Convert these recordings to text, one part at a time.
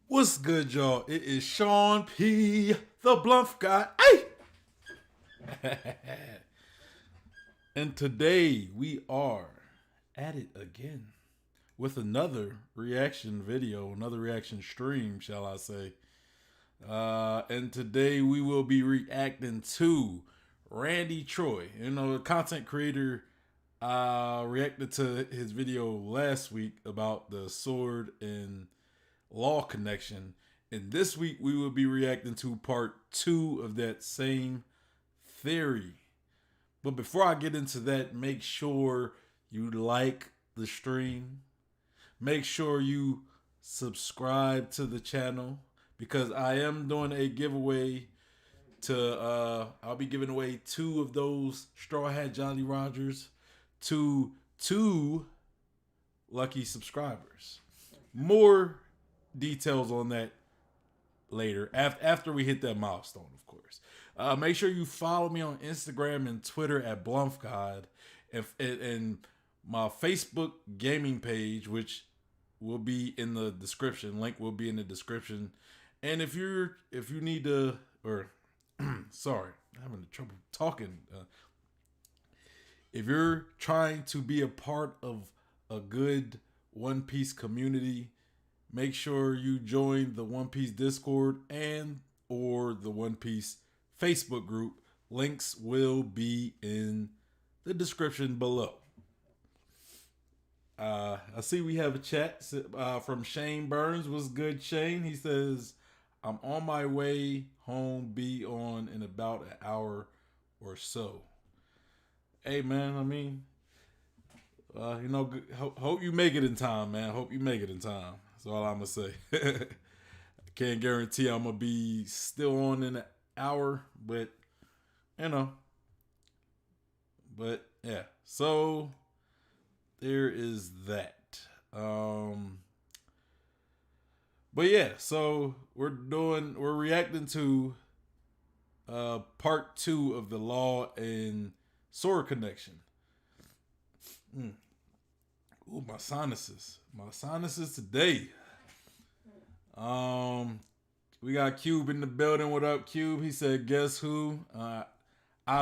What's good, y'all? It is Sean P, the Bluff Guy. Hey! And today we are at it again with another reaction video, another reaction stream, shall I say. And today we will be reacting to Randy Troy, a content creator. Reacted to his video last week about the sword and law connection. And this week we will be reacting to part 2 of that same theory. But before I get into that, make sure you like the stream. Make sure you subscribe to the channel because I am doing a giveaway to I'll be giving away 2 of those Straw Hat Jolly Rogers to 2 lucky subscribers. More details on that later after we hit that milestone, of course. Make sure you follow me on Instagram and Twitter at BlumpGod and my Facebook gaming page, which will be in the description. Link will be in the description. And if you need to, or sorry, I'm having trouble talking. If you're trying to be a part of a good One Piece community, make sure you join the One Piece Discord and or the One Piece Facebook group. Links will be in the description below. I see we have a chat from Shane Burns. What's good, Shane? He says, I'm on my way home, be on in about an hour or so. Hey, man, I mean, hope you make it in time, man. Hope you make it in time. That's all I'm going to say. I can't guarantee I'm going to be still on in an hour, but, But, yeah. So, there is that. But, yeah. So, we're reacting to part 2 of the Law and Sword connection. Ooh, my sinuses today. We got Cube in the building. What up, Cube? He said, guess who? I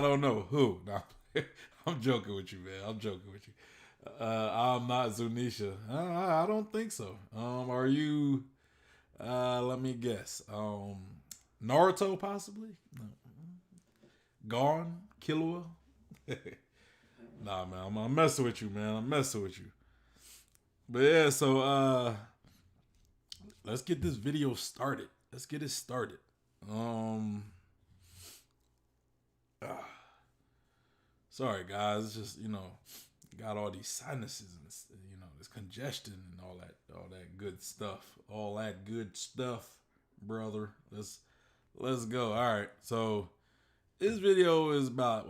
don't know who. No, I'm joking with you, man. I'm joking with you. I'm not Zunisha. I don't think so. Are you? Let me guess. Naruto, possibly? Gon? Killua? Nah, man. I'm messing with you, man. I'm messing with you. But yeah, so let's get this video started. Let's get it started. Sorry guys, it's just got all these sinuses and this congestion and all that good stuff, brother. Let's go. All right, so this video is about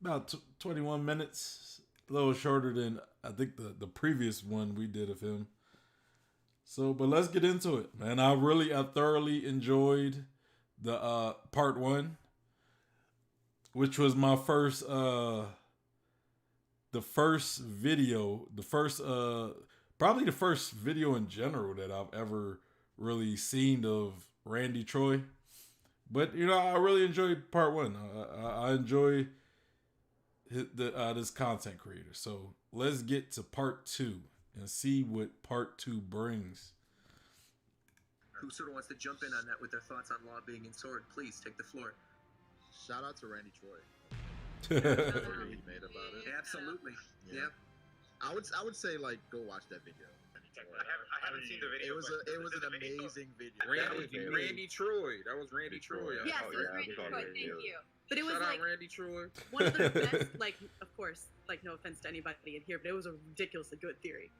about 21 minutes, a little shorter than I think the previous one we did of him. So, but let's get into it, man. I thoroughly enjoyed the part 1, which was my first probably the first video in general that I've ever really seen of Randy Troy. But I really enjoyed part 1. I enjoy this content creator. So let's get to part 2 and see what part 2 brings. Who sort of wants to jump in on that with their thoughts on law being in sword? Please take the floor. Shout out to Randy Troy. He made about it. Absolutely. Yeah. I would say go watch that video. I haven't seen the video. It was an amazing video. Randy Troy. That was Randy Troy. Yes, it was Randy Troy. Thank you. But it was Shout out Randy Troy. One of the best. Of course, no offense to anybody in here, but it was a ridiculously good theory.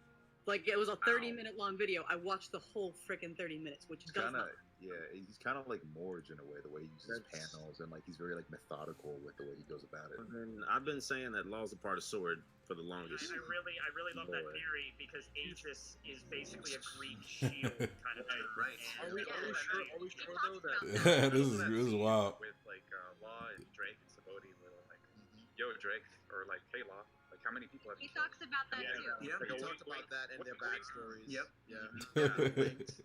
It was a 30-minute long video. I watched the whole freaking 30 minutes, which does not. Yeah, he's kind of like Morge in a way, the way he uses panels, and he's very methodical with the way he goes about it. And I've been saying that law's a part of sword for the longest. I really love that theory because Aegis is basically a Greek shield kind of thing. Right. Are we sure though that Yeah, this is wild. With Law and Drake and Saboti, little yo Drake or hey Law, how many people have He killed? talks about that Yeah. too. Yeah. We Like a talked week- about that and their backstories. Yep. Yeah. Linked.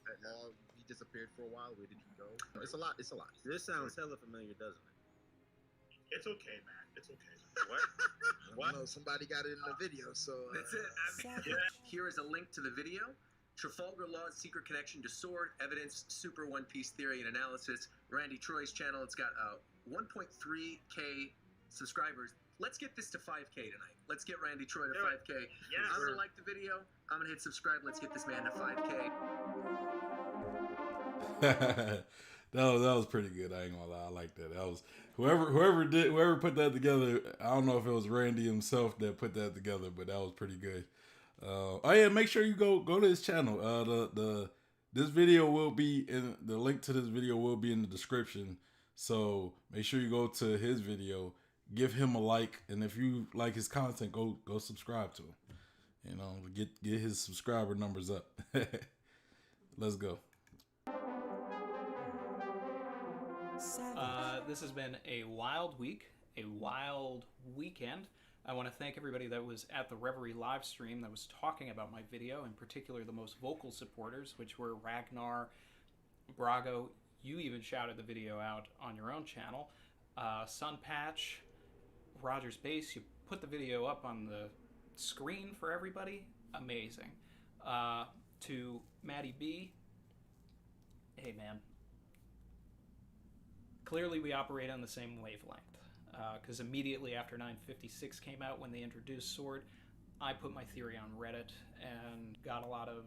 That Law, he disappeared for a while. Where did he go? It's a lot. It's a lot. This sounds hella familiar, doesn't it? It's okay, Matt. It's okay. What? I don't know. Somebody got it in the video, so. That's it. Here is a link to the video. Trafalgar Law's secret connection to Sword, evidence, super One Piece theory and analysis. Randy Troy's channel. It's got 1.3K subscribers. Let's get this to 5K tonight. Let's get Randy Troy to Do it. 5K. Yes. I'm gonna like the video. I'm gonna hit subscribe. Let's get this man to 5K. that was pretty good. I ain't gonna lie, I like that. That was whoever put that together. I don't know if it was Randy himself that put that together, but that was pretty good. Oh yeah, make sure you go to his channel. This video will be in the link to this video will be in the description. So make sure you go to his video, give him a like, and if you like his content, go subscribe to him. You know, get his subscriber numbers up. Let's go. This has been a wild week, a wild weekend. I want to thank everybody that was at the Reverie live stream that was talking about my video, in particular the most vocal supporters, which were Ragnar, Brago. You even shouted the video out on your own channel. Sunpatch, Rogers Base, you put the video up on the screen for everybody. Amazing. To Maddie B, hey man, clearly we operate on the same wavelength. Because immediately after 956 came out, when they introduced Sword, I put my theory on Reddit and got a lot of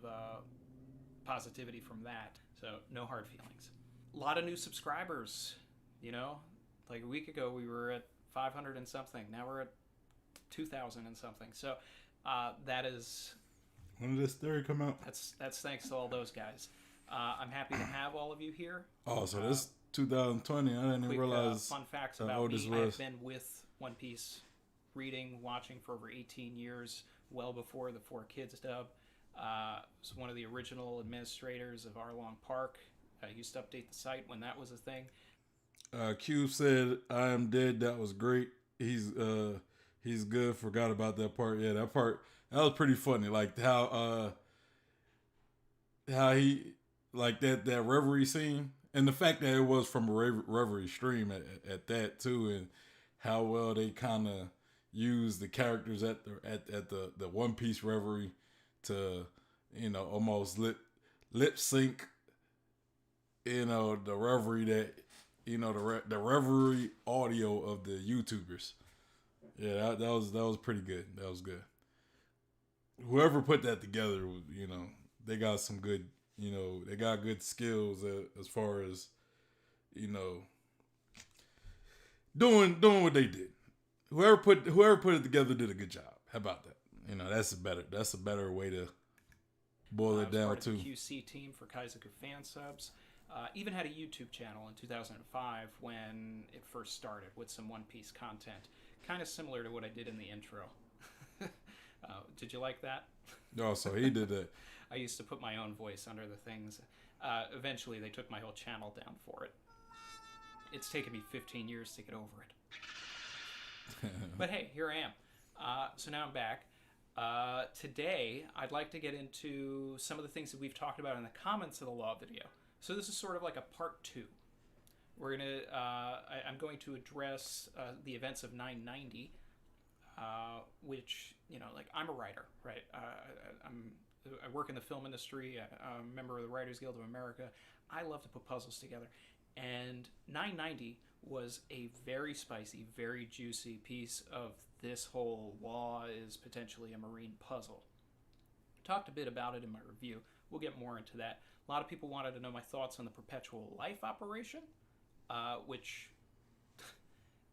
positivity from that. So no hard feelings. A lot of new subscribers. You know, like a week ago we were at 500 and something. Now we're at 2,000 and something. So that is. When did this theory come out? That's thanks to all those guys. I'm happy to have all of you here. Oh, so this 2020. I didn't even realize. Fun facts how about old me. this I have was. been with One Piece, reading, watching for over 18 years, well before the 4Kids dub. Was one of the original administrators of Arlong Park. I used to update the site when that was a thing. Q said, "I am dead." That was great. He's good. Forgot about that part. Yeah, that was pretty funny. Like how he like that reverie scene, and the fact that it was from a reverie stream at that too, and how well they kind of used the characters at the One Piece reverie to, you know, almost lip sync, you know, the reverie that, you know, the reverie audio of the YouTubers. Yeah, that was pretty good. That was good. Whoever put that together, you know, they got some good, you know, they got good skills as far as, you know, doing what they did. Whoever put it together did a good job. How about that? You know, that's a better way to boil it down part too. of the QC team for Kaizoku fan subs. Even had a YouTube channel in 2005 when it first started with some One Piece content, kind of similar to what I did in the intro. Did you like that? Oh, so he did that. I used to put my own voice under the things. Eventually, they took my whole channel down for it. It's taken me 15 years to get over it. But hey, here I am. So now I'm back. Today, I'd like to get into some of the things that we've talked about in the comments of the Law video. So this is sort of like a part 2. I'm going to address the events of 990, which, you know, like, I'm a writer, right? I work in the film industry. I'm a member of the Writers Guild of America. I love to put puzzles together. And 990 was a very spicy, very juicy piece of this whole Law is potentially a marine puzzle. Talked a bit about it in my review. We'll get more into that. A lot of people wanted to know my thoughts on the Perpetual Life operation, which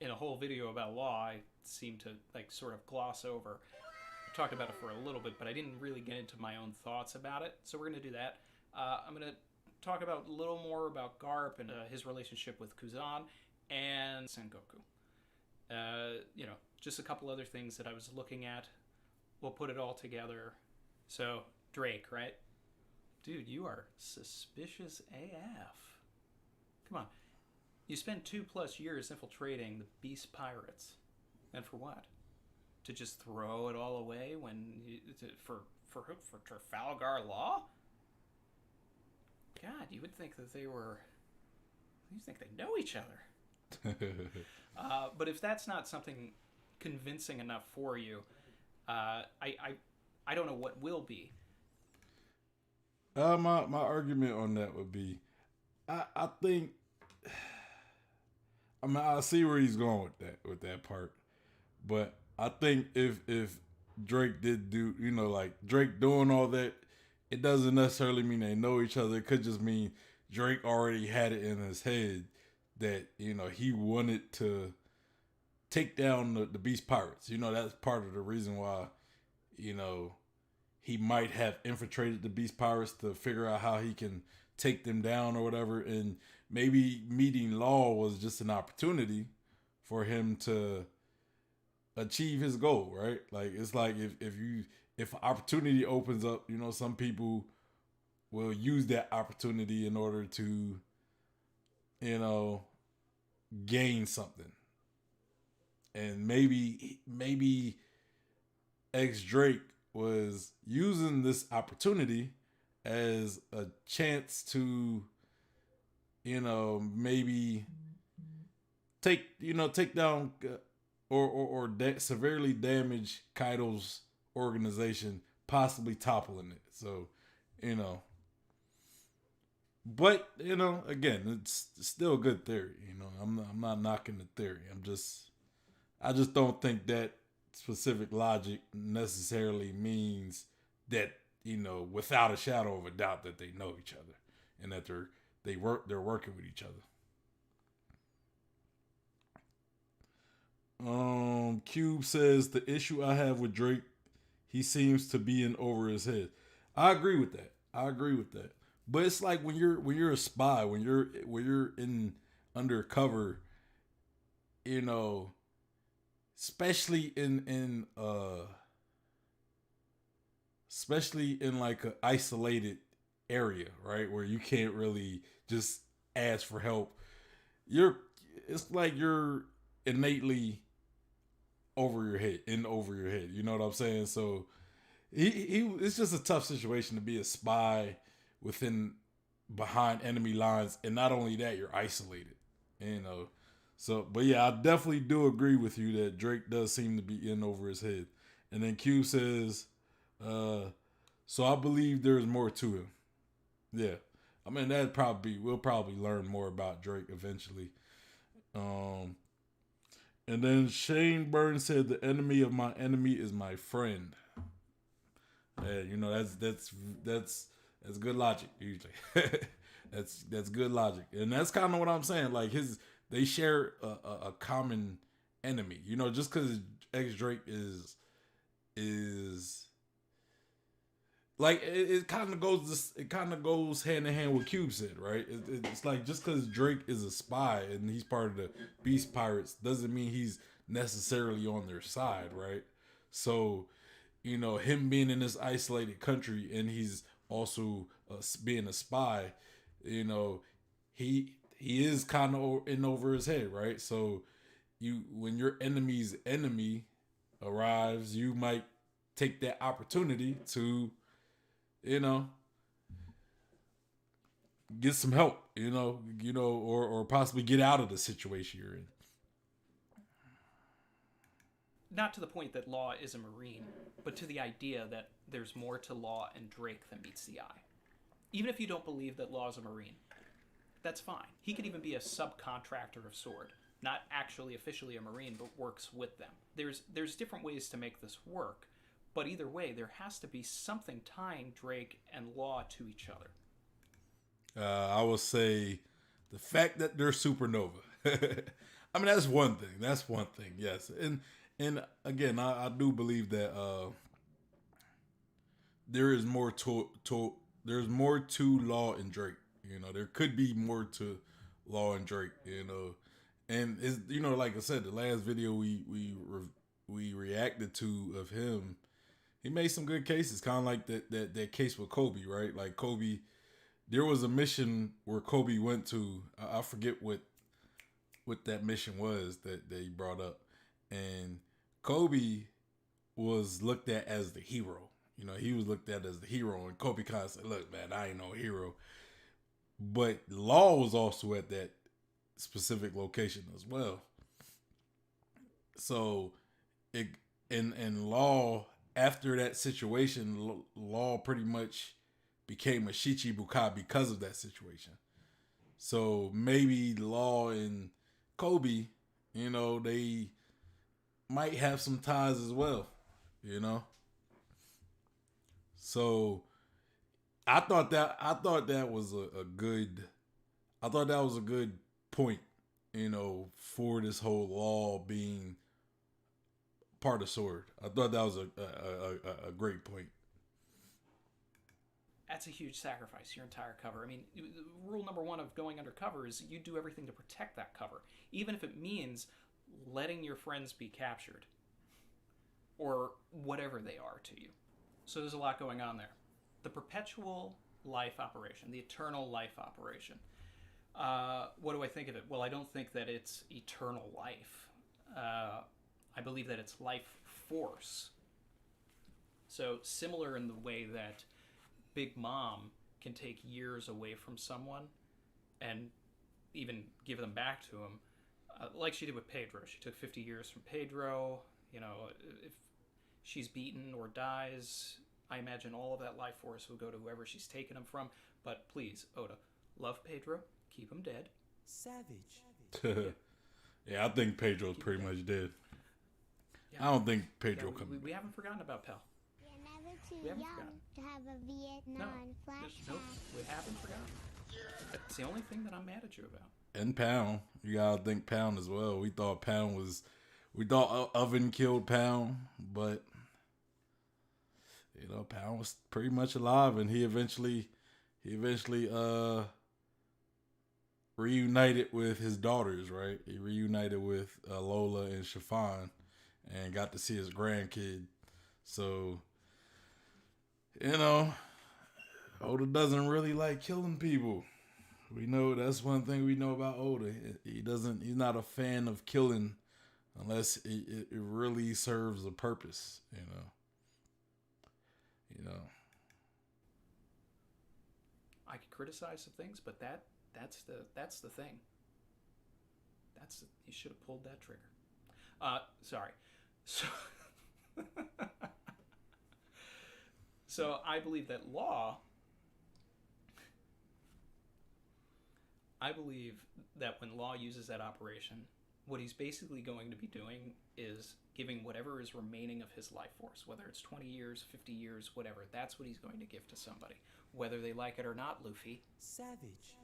in a whole video about Law, I seem to like sort of gloss over. I talked about it for a little bit, but I didn't really get into my own thoughts about it. So we're going to do that. I'm going to talk about a little more about Garp and his relationship with Kuzan and Sengoku. You know, just a couple other things that I was looking at. We'll put it all together. So, Drake, right? Dude, you are suspicious AF. Come on. You spent 2+ years infiltrating the Beast Pirates. And for what? to just throw it all away for Trafalgar Law? God, you would think that they were. You think they know each other. But if that's not something convincing enough for you, I don't know what will be. My argument on that would be, I think, I mean, I see where he's going with that part, but I think if Drake did do, like Drake doing all that, it doesn't necessarily mean they know each other. It could just mean Drake already had it in his head that he wanted to take down the Beast Pirates. That's part of the reason why he might have infiltrated the Beast Pirates to figure out how he can take them down or whatever. And maybe meeting Law was just an opportunity for him to achieve his goal, right? Like, it's like if opportunity opens up, some people will use that opportunity in order to, gain something. And maybe ex Drake was using this opportunity as a chance to, maybe take down or severely damage Kaido's organization, possibly toppling it. So, but again, it's still a good theory. I'm not knocking the theory. I just don't think that specific logic necessarily means that without a shadow of a doubt that they know each other and that they're working with each other. Cube says the issue I have with Drake, he seems to be in over his head. I agree with that. But it's like when you're a spy, when you're in undercover, especially in like a isolated area, right, where you can't really just ask for help. It's like you're innately over your head. You know what I'm saying? So it's just a tough situation to be a spy behind enemy lines, and not only that, you're isolated. So, but yeah, I definitely do agree with you that Drake does seem to be in over his head. And then Q says, so I believe there's more to him. Yeah. I mean, we'll probably learn more about Drake eventually. And then Shane Burns said, the enemy of my enemy is my friend. Yeah, that's good logic usually. that's good logic. And that's kind of what I'm saying. Like they share a common enemy. Just because X Drake is like it kind of goes hand in hand with Cube said, right? It's like just because Drake is a spy and he's part of the Beast Pirates doesn't mean he's necessarily on their side, right? So, him being in this isolated country and he's also being a spy, he is kind of in over his head, right? So when your enemy's enemy arrives, you might take that opportunity to, get some help, or possibly get out of the situation you're in. Not to the point that Law is a Marine, but to the idea that there's more to Law and Drake than meets the eye. Even if you don't believe that Law is a Marine, that's fine. He could even be a subcontractor of Sword, not actually officially a Marine, but works with them. There's different ways to make this work, but either way, there has to be something tying Drake and Law to each other. I will say the fact that they're supernova. I mean, that's one thing. Yes, and again, I do believe that there is more there's more to Law and Drake. There could be more to Law and Drake. And it's like I said, the last video we reacted to of him, he made some good cases, kind of like that case with Kobe, right? Like Kobe, there was a mission where Kobe went to, I forget what that mission was that he brought up, and Kobe was looked at as the hero. You know, he was looked at as the hero, and Kobe kind of said, "Look, man, I ain't no hero." But Law was also at that specific location as well. So, it in Law, after that situation, Law pretty much became a Shichibukai because of that situation. So maybe Law and Kobe, you know, they might have some ties as well, you know. So I thought that was a good I thought that was a good point, you know, for this whole Law being part of Sword. I thought that was a great point. That's a huge sacrifice, your entire cover. I mean, rule number one of going undercover is you do everything to protect that cover, even if it means letting your friends be captured or whatever they are to you. So there's a lot going on there. The perpetual life operation, the eternal life operation. What do I think of it? Well, I don't think that it's eternal life. I believe that it's life force. So similar in the way that Big Mom can take years away from someone and even give them back to him, like she did with Pedro. She took 50 years from Pedro. You know, if she's beaten or dies, I imagine all of that life force will go to whoever she's taken him from. But please, Oda, love Pedro, keep him dead. Savage. Yeah, I think Pedro's pretty much dead. Yeah. I don't think Pedro Yeah, comes. we haven't forgotten about Pell. You're never too We haven't young forgotten. to have a Vietnam flashback. Nope, we haven't forgotten. It's the only thing that I'm mad at you about. And Pound, you gotta think Pound as well. We thought Oven killed Pound, but you know Pound was pretty much alive, and he eventually reunited with his daughters. Right, he reunited with Lola and Chiffon, and got to see his grandkid. So you know, Oda doesn't really like killing people. We know that's one thing we know about Oda. He's not a fan of killing unless it really serves a purpose, you know. I could criticize some things, but that's the thing. You should have pulled that trigger. Sorry. So so I believe that Law. I believe that when Law uses that operation, what he's basically going to be doing is giving whatever is remaining of his life force, whether it's 20 years, 50 years, whatever. That's what he's going to give to somebody, whether they like it or not. Luffy. Savage.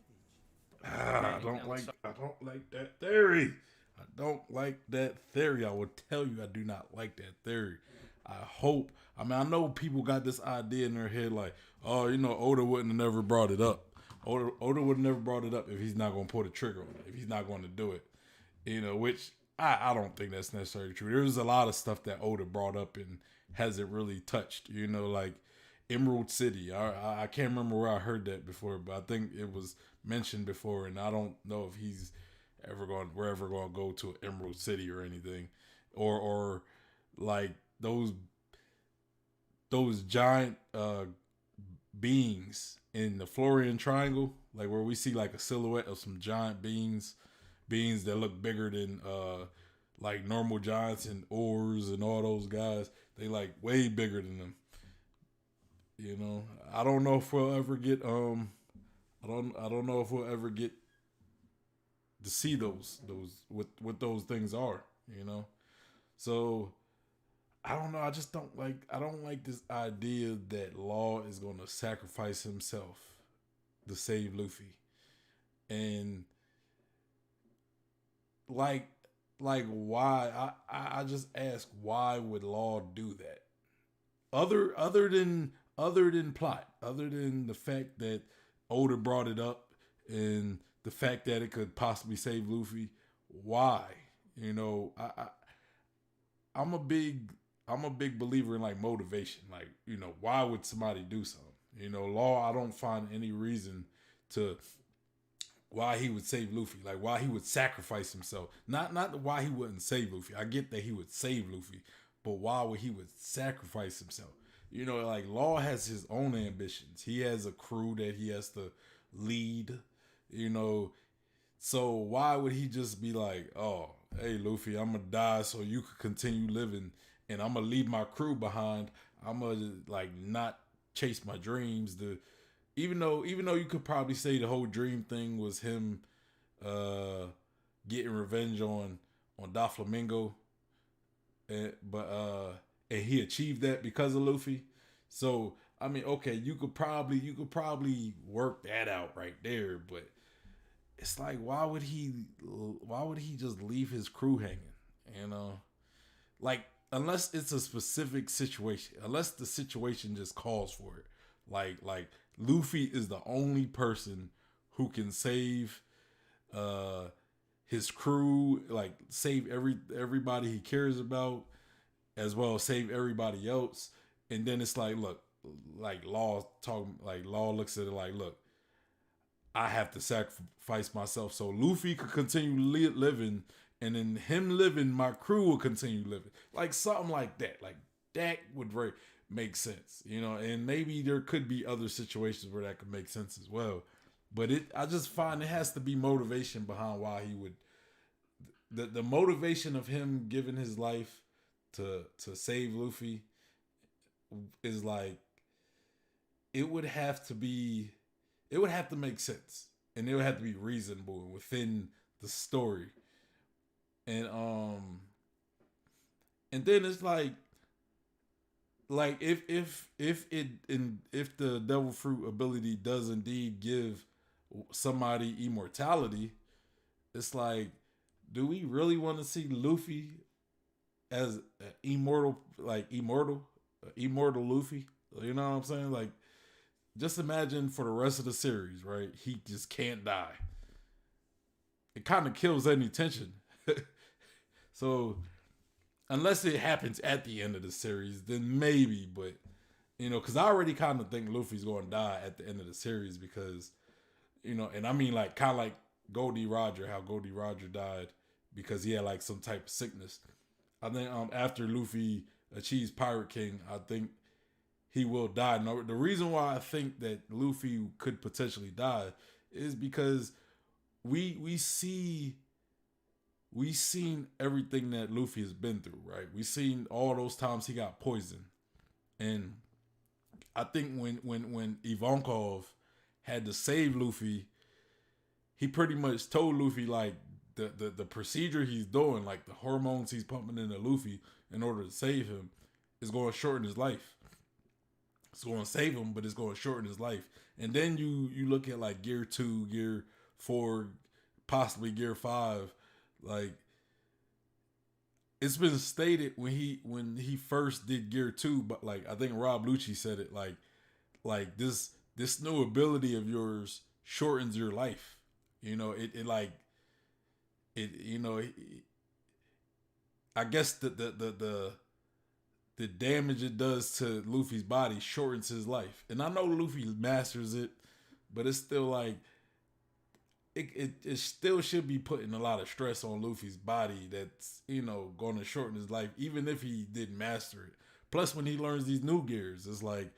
I don't like that theory. I don't like that theory. I will tell you, I do not like that theory. I know people got this idea in their head like, oh, you know, Oda wouldn't have never brought it up. Oda would have never brought it up if he's not going to pull the trigger on it, if he's not going to do it. You know, which I don't think that's necessarily true. There's a lot of stuff that Oda brought up and hasn't really touched, you know, like Emerald City. I can't remember where I heard that before, but I think it was mentioned before, and I don't know if we're ever going to go to Emerald City or anything, or like those giant beings in the Florian Triangle, like where we see like a silhouette of some giant beings that look bigger than like normal giants and oars and all those guys. They like way bigger than them. You know, I don't know if we'll ever get I don't know if we'll ever get to see those what those things are, you know. So I don't know. I don't like this idea that Law is going to sacrifice himself to save Luffy, and like why? I just ask, why would Law do that? Other than plot, other than the fact that Oda brought it up and the fact that it could possibly save Luffy, why? You know, I'm a big believer in like motivation. Like, you know, why would somebody do something? You know, Law, I don't find any reason to why he would save Luffy. Like why he would sacrifice himself. Not why he wouldn't save Luffy. I get that he would save Luffy, but why would he would sacrifice himself? You know, like Law has his own ambitions. He has a crew that he has to lead. You know, so why would he just be like, "Oh, hey Luffy, I'm gonna die so you could continue living, and I'm gonna leave my crew behind. I'm gonna like not chase my dreams." Even though you could probably say the whole dream thing was him getting revenge on Doflamingo, and he achieved that because of Luffy. So I mean, okay, you could probably work that out right there, but it's like why would he just leave his crew hanging? You know, like unless it's a specific situation, unless the situation just calls for it. Like Luffy is the only person who can save his crew, like save everybody he cares about, as well as save everybody else. And then it's like, look, like Law looks at it like, look, I have to sacrifice myself so Luffy could continue living, and then him living, my crew will continue living. Like something like that. Like that would make sense, you know. And maybe there could be other situations where that could make sense as well. But I just find it has to be motivation behind why he would. The motivation of him giving his life to save Luffy is like it would have to make sense, and it would have to be reasonable within the story. And and then it's like if the devil fruit ability does indeed give somebody immortality, it's like, do we really want to see Luffy as immortal Luffy? You know what I'm saying? Like, just imagine for the rest of the series, right? He just can't die. It kind of kills any tension. So, unless it happens at the end of the series, then maybe. But, you know, because I already kind of think Luffy's going to die at the end of the series because, you know, and I mean, like, kind of like Goldie Roger, how Goldie Roger died because he had, like, some type of sickness. I think after Luffy achieves Pirate King, I think he will die. Now, the reason why I think that Luffy could potentially die is because we've seen everything that Luffy has been through, right? We've seen all those times he got poisoned. And I think when Ivankov had to save Luffy, he pretty much told Luffy like the procedure he's doing, like the hormones he's pumping into Luffy in order to save him, is going to shorten his life. It's going to save him, but it's going to shorten his life. And then you look at like Gear 2, Gear 4, possibly Gear 5, like it's been stated when he first did Gear 2, but like I think Rob Lucci said it like this new ability of yours shortens your life. You know, I guess the damage it does to Luffy's body shortens his life. And I know Luffy masters it, but it's still like it still should be putting a lot of stress on Luffy's body that's, you know, going to shorten his life, even if he didn't master it. Plus, when he learns these new gears, it's like,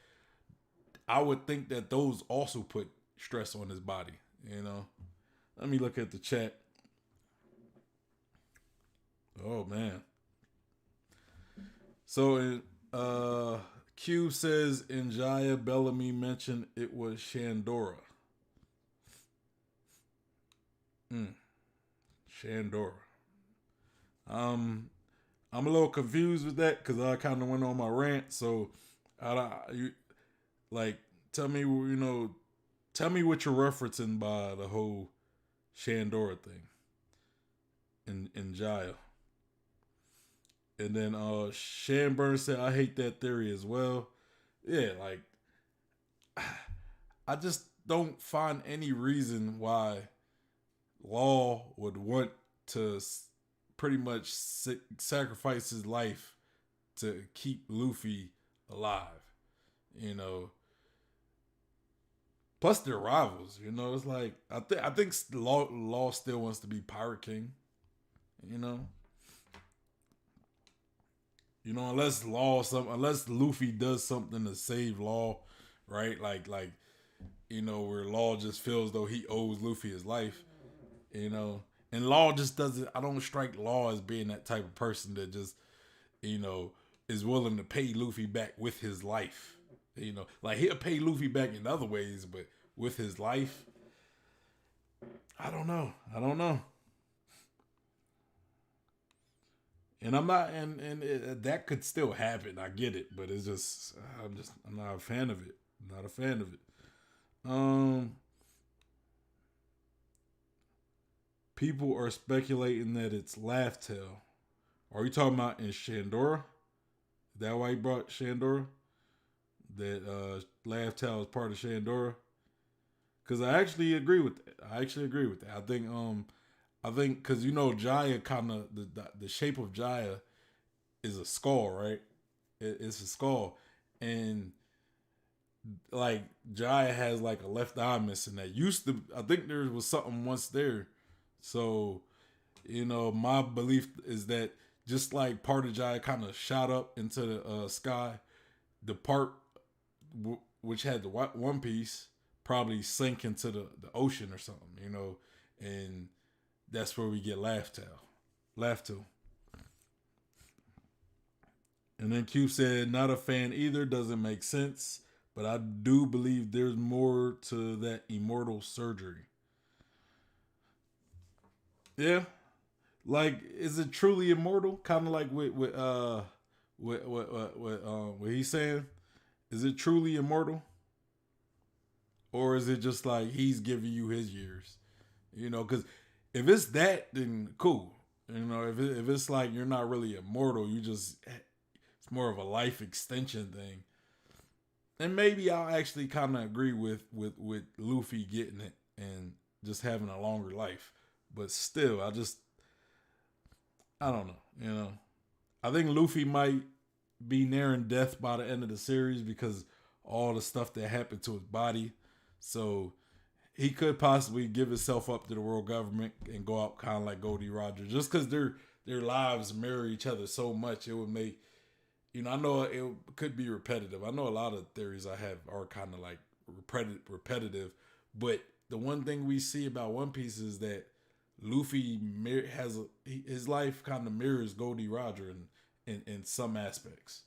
I would think that those also put stress on his body, you know? Let me look at the chat. Oh, man. So, Q says, Njaya Bellamy mentioned it was Shandora. Shandora. I'm a little confused with that because I kind of went on my rant. So, tell me, tell me what you're referencing by the whole Shandora thing in Jaya. And then Shanburn said, I hate that theory as well. Yeah, like, I just don't find any reason why Law would want to pretty much sacrifice his life to keep Luffy alive, you know. Plus they're rivals, you know. It's like I think Law still wants to be Pirate King, you know. You know, unless Luffy does something to save Law, right? Like you know, where Law just feels though he owes Luffy his life, you know. And Law just doesn't. I don't strike Law as being that type of person that just, you know, is willing to pay Luffy back with his life. You know, like he'll pay Luffy back in other ways, but with his life, I don't know. I don't know. And I'm not, that could still happen. I get it, but it's just, I'm not a fan of it. I'm not a fan of it. People are speculating that it's Laugh Tale. Are you talking about in Shandora? Is that why he brought Shandora? That Laugh Tale is part of Shandora? Because I actually agree with that. I think because you know Jaya kind of the shape of Jaya is a skull, right? It's a skull, and like Jaya has like a left eye missing. That used to, I think there was something once there. So, you know, my belief is that just like part of Jaya kind of shot up into the sky, the part which had the One Piece probably sank into the ocean or something, you know, and that's where we get Laugh Tale. And then Cube said, not a fan either, doesn't make sense, but I do believe there's more to that immortal surgery. Yeah. Like, is it truly immortal? Kind of like what he's saying. Is it truly immortal? Or is it just like he's giving you his years? You know, because if it's that, then cool. You know, if it's like you're not really immortal, it's more of a life extension thing. And maybe I'll actually kind of agree with Luffy getting it and just having a longer life. But still, I don't know. You know, I think Luffy might be nearing death by the end of the series because all the stuff that happened to his body. So he could possibly give himself up to the world government and go out kind of like Goldie Roger. Just because their lives mirror each other so much, it would make, you know, I know it could be repetitive. I know a lot of theories I have are kind of like repetitive, but the one thing we see about One Piece is that Luffy his life kind of mirrors Goldie Roger in some aspects.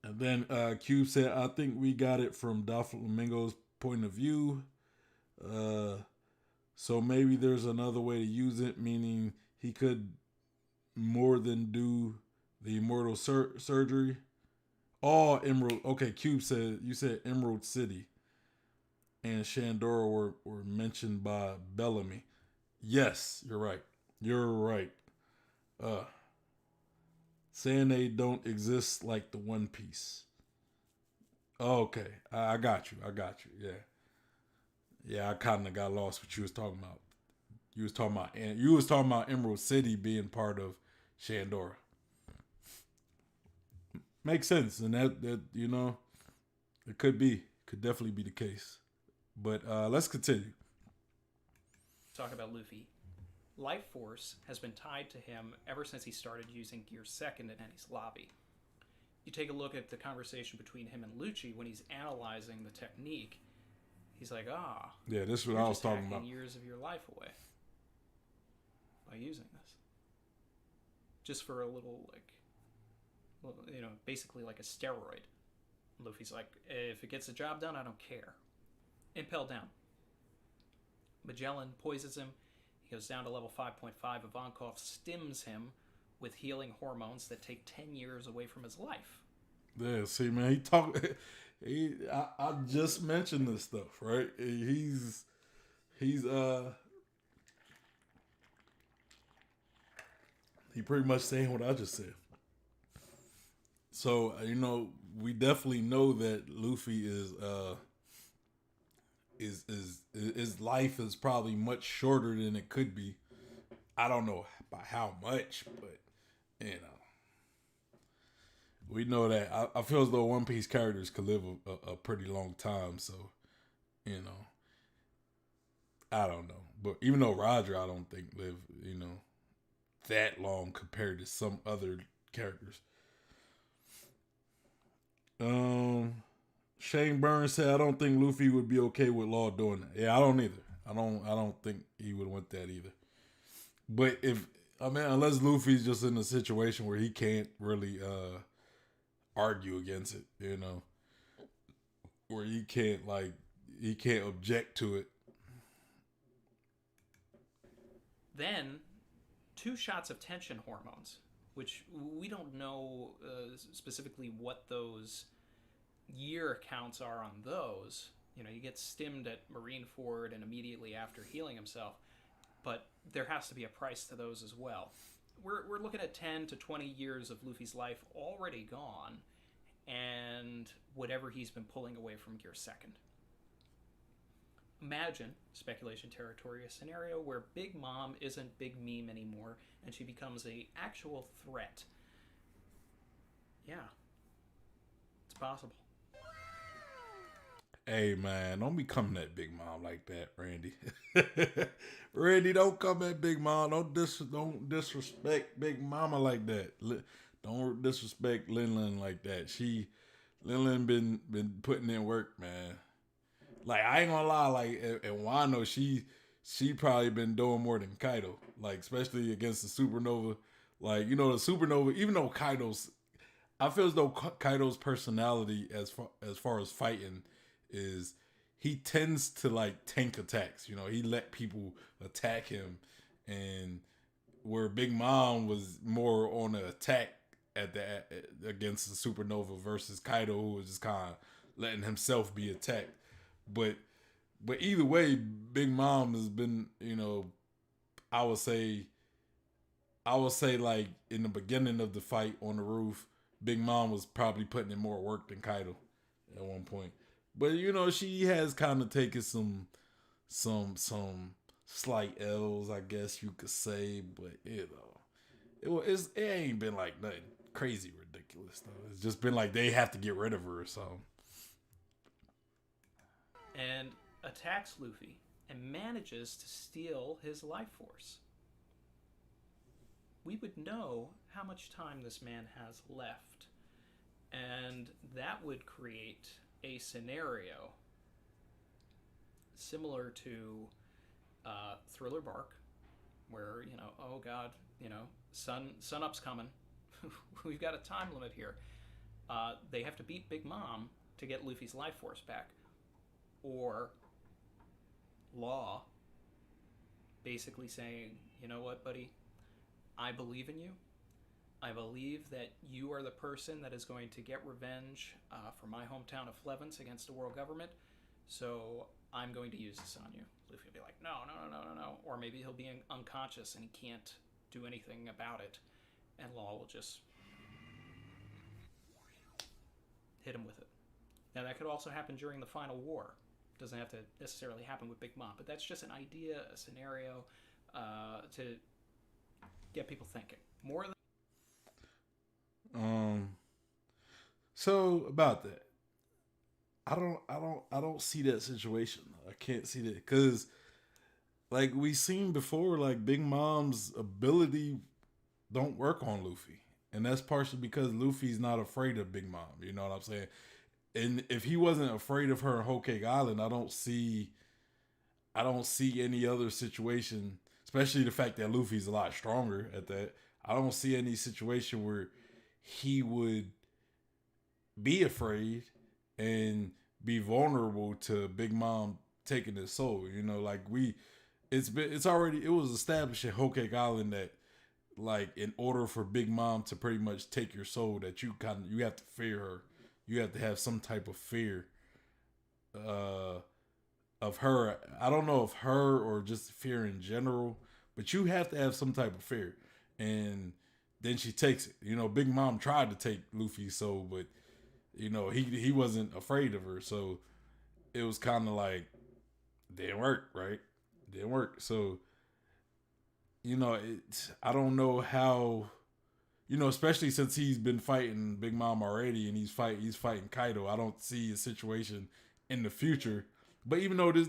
And then Cube said, I think we got it from Doflamingo's point of view. So maybe there's another way to use it, meaning he could more than do the immortal surgery. All Emerald. Okay, Cube said, you said Emerald City and Shandora were mentioned by Bellamy. Yes, you're right. You're right. Saying they don't exist like the One Piece. Okay, I got you. Yeah, yeah. I kind of got lost what you was talking about. You was talking about Emerald City being part of Shandora. Makes sense, and that you know, it could definitely be the case. But let's continue. Talk about Luffy. Life Force has been tied to him ever since he started using Gear Second in Eni's lobby. You take a look at the conversation between him and Lucci when he's analyzing the technique. He's like, yeah, this is what I was talking about. Years of your life away by using this, just for a little, like, you know, basically like a steroid. Luffy's like, if it gets the job done, I don't care. Impel down. Magellan poisons him. He goes down to level 5.5. Ivankov stims him with healing hormones that take 10 years away from his life. Yeah, see, man, I just mentioned this stuff, right? He's he pretty much saying what I just said. So, you know, we definitely know that Luffy is his life is probably much shorter than it could be. I don't know by how much, but you know, we know that. I feel as though One Piece characters could live a pretty long time. So, you know, I don't know, but even though Roger, I don't think lived, you know, that long compared to some other characters. Shane Burns said, "I don't think Luffy would be okay with Law doing that." Yeah, I don't either. I don't think he would want that either. But unless Luffy's just in a situation where he can't really argue against it, where he can't object to it. Then, 2 shots of tension hormones, which we don't know specifically what those year counts are on those. You get stimmed at Marineford and immediately after healing himself, but there has to be a price to those as well. We're looking at 10 to 20 years of Luffy's life already gone, and whatever he's been pulling away from Gear Second. Imagine, speculation territory, a scenario where Big Mom isn't Big Meme anymore, and she becomes a actual threat. Yeah, it's possible. Hey man, don't be coming at Big Mom like that, Randy. Randy, don't come at Big Mom. Don't disrespect Big Mama like that. Don't disrespect Lin like that. Lin been putting in work, man. Like, I ain't gonna lie, like, and Wano, she probably been doing more than Kaido. Like, especially against the Supernova. Like, the Supernova, even though I feel as though Kaido's personality as far as fighting is, he tends to like tank attacks. He let people attack him, and where Big Mom was more on the attack against the Supernova versus Kaido, who was just kind of letting himself be attacked. But either way, Big Mom has been, I would say like in the beginning of the fight on the roof, Big Mom was probably putting in more work than Kaido at one point. But she has kind of taken some slight L's, I guess you could say. But it ain't been like nothing crazy ridiculous though. It's just been like they have to get rid of her or something. And attacks Luffy and manages to steal his life force. We would know how much time this man has left, and that would create a scenario similar to Thriller Bark, where oh god, sun up's coming. We've got a time limit here. They have to beat Big Mom to get Luffy's life force back. Or Law basically saying, you know what, buddy, I believe in you. I believe that you are the person that is going to get revenge for my hometown of Flevens against the world government, so I'm going to use this on you. Luffy will be like, no. Or maybe he'll be unconscious and he can't do anything about it, and Law will just hit him with it. Now, that could also happen during the final war. Doesn't have to necessarily happen with Big Mom, but that's just an idea, a scenario to get people thinking more than. So about that, I don't see that situation. I can't see that because, like we seen before, like Big Mom's ability don't work on Luffy, and that's partially because Luffy's not afraid of Big Mom. You know what I'm saying? And if he wasn't afraid of her in Whole Cake Island, I don't see any other situation, especially the fact that Luffy's a lot stronger at that. I don't see any situation where he would be afraid and be vulnerable to Big Mom taking his soul. Like it was established in Whole Cake Island that, like, in order for Big Mom to pretty much take your soul, that you have to fear her. You have to have some type of fear of her. I don't know if her or just fear in general, but you have to have some type of fear. And then she takes it. Big Mom tried to take Luffy's soul, but he wasn't afraid of her. So it was kind of like, didn't work, right? Didn't work. So, I don't know how. Especially since he's been fighting Big Mom already, and he's fighting Kaido. I don't see a situation in the future. But even though this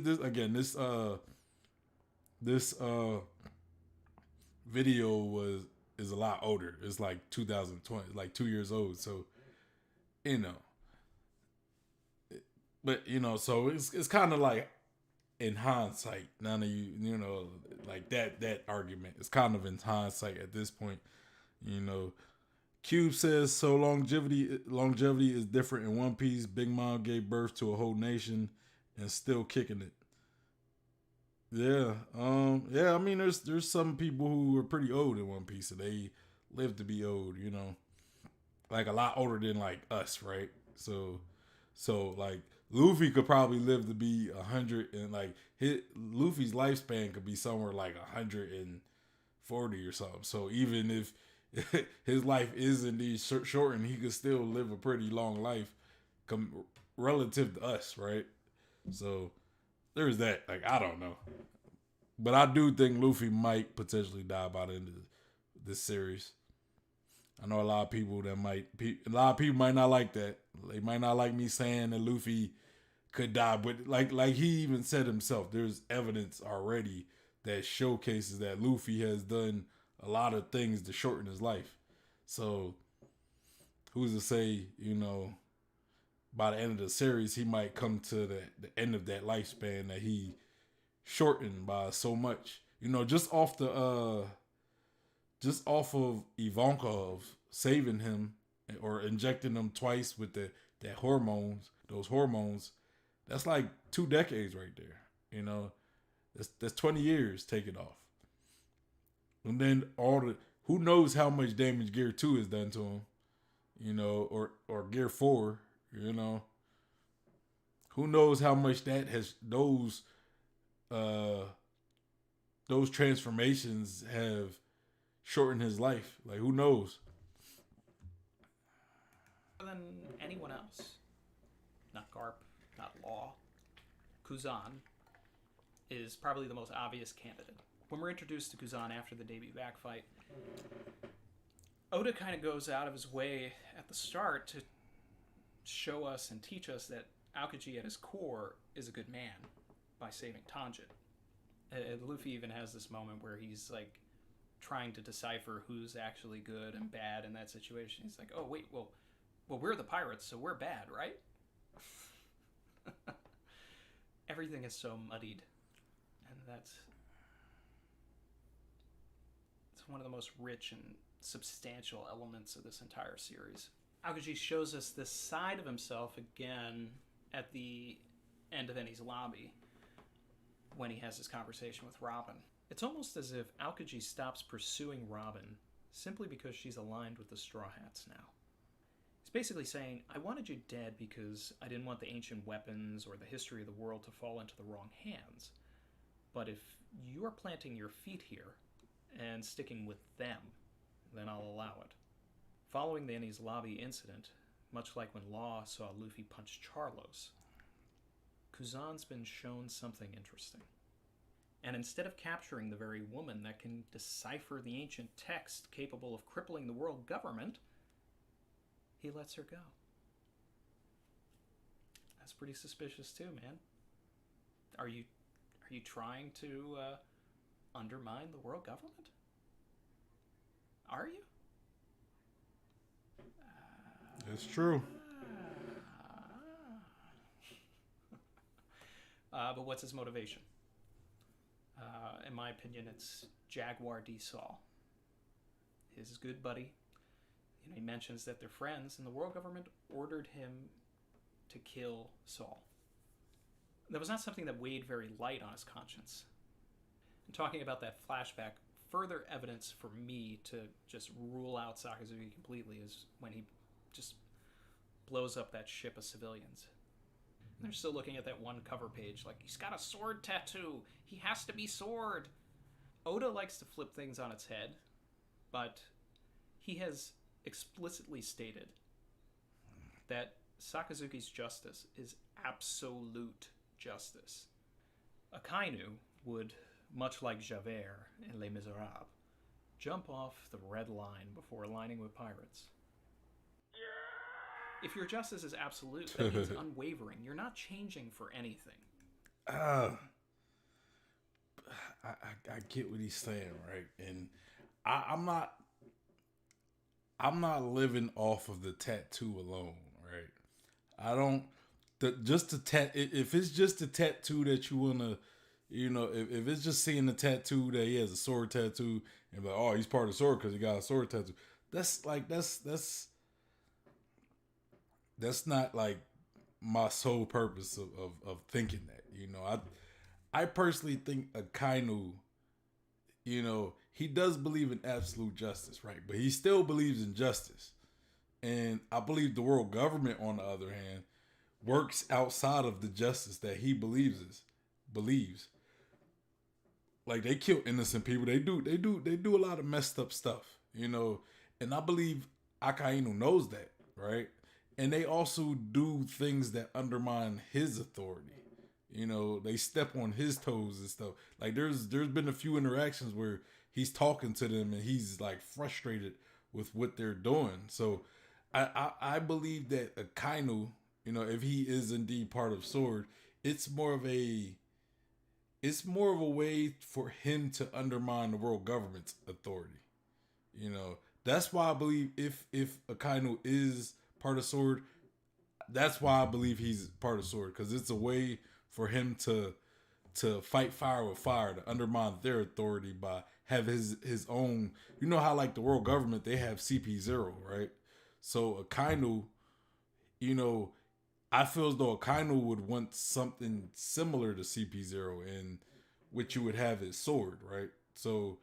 video is a lot older. It's like 2020, like 2 years old. So you know, but so it's kind of like in hindsight. None of like that argument is kind of in hindsight at this point. You know, Cube says so longevity is different in One Piece. Big Mom gave birth to a whole nation and still kicking it. Yeah, yeah. I mean, there's some people who are pretty old in One Piece, and they live to be old. Like a lot older than like us, right? So like Luffy could probably live to be 100, and like Luffy's lifespan could be somewhere like 140 or something. So even if his life is indeed shortened, he could still live a pretty long life, relative to us, right? So there's that. Like I don't know, but I do think Luffy might potentially die by the end of this series. I know a lot of people might not like that. They might not like me saying that Luffy could die, but like he even said himself, there's evidence already that showcases that Luffy has done a lot of things to shorten his life. So who's to say, by the end of the series, he might come to the end of that lifespan that he shortened by so much. Just off of Ivankov saving him or injecting him twice with those hormones, that's like 2 decades right there. That's 20 years taken off. And then who knows how much damage Gear 2 has done to him, or Gear 4, who knows how much that has those transformations have shortened his life. Like who knows? Than anyone else. Not Garp, not Law. Kuzan is probably the most obvious candidate. When we're introduced to Kuzan after the debut back fight, Oda kind of goes out of his way at the start to show us and teach us that Aokiji at his core is a good man by saving Tanjin. Luffy even has this moment where he's like trying to decipher who's actually good and bad in that situation. He's like, oh wait, well we're the pirates, so we're bad, right? Everything is so muddied, and it's one of the most rich and substantial elements of this entire series. Aokiji shows us this side of himself again at the end of Eni's lobby when he has his conversation with Robin. It's almost as if Aokiji stops pursuing Robin simply because she's aligned with the Straw Hats now. He's basically saying, I wanted you dead because I didn't want the ancient weapons or the history of the world to fall into the wrong hands. But if you're planting your feet here and sticking with them, then I'll allow it. Following the Eni's lobby incident, much like when Law saw Luffy punch Charlos, Kuzan's been shown something interesting. And instead of capturing the very woman that can decipher the ancient text capable of crippling the world government, he lets her go. That's pretty suspicious too, man. Are you trying to undermine the world government? Are you? It's true. But what's his motivation? In my opinion, it's Jaguar D. Saul. His good buddy. He mentions that they're friends, and the world government ordered him to kill Saul. That was not something that weighed very light on his conscience. And talking about that flashback, further evidence for me to just rule out Sakazuki completely is when he just blows up that ship of civilians. And they're still looking at that one cover page like, he's got a sword tattoo. He has to be sword. Oda likes to flip things on its head, but he has explicitly stated that Sakazuki's justice is absolute justice. Akainu would, much like Javert in Les Miserables, jump off the red line before aligning with pirates. If your justice is absolute, that means unwavering. You're not changing for anything. I get what he's saying, right? And I'm not. I'm not living off of the tattoo alone, right? I don't. Just the tat. If it's just a tattoo that you wanna, if it's just seeing the tattoo that he has a sword tattoo and like, oh, he's part of the sword because he got a sword tattoo. That's like that's not like my sole purpose of thinking that. I personally think Akainu, he does believe in absolute justice, right? But he still believes in justice. And I believe the world government, on the other hand, works outside of the justice that he believes. Like they kill innocent people. They do a lot of messed up stuff. And I believe Akainu knows that, right? And they also do things that undermine his authority. They step on his toes and stuff. Like there's been a few interactions where he's talking to them and he's like frustrated with what they're doing. So I believe that Akainu, if he is indeed part of Sword, it's more of a way for him to undermine the world government's authority. That's why I believe if Akainu is part of Sword, that's why I believe he's part of Sword, because it's a way for him to fight fire with fire, to undermine their authority by have his own. You know how like the world government, they have CP0, right? So Akainu, I feel as though Akainu would want something similar to CP0, and which you would have his sword, right? So,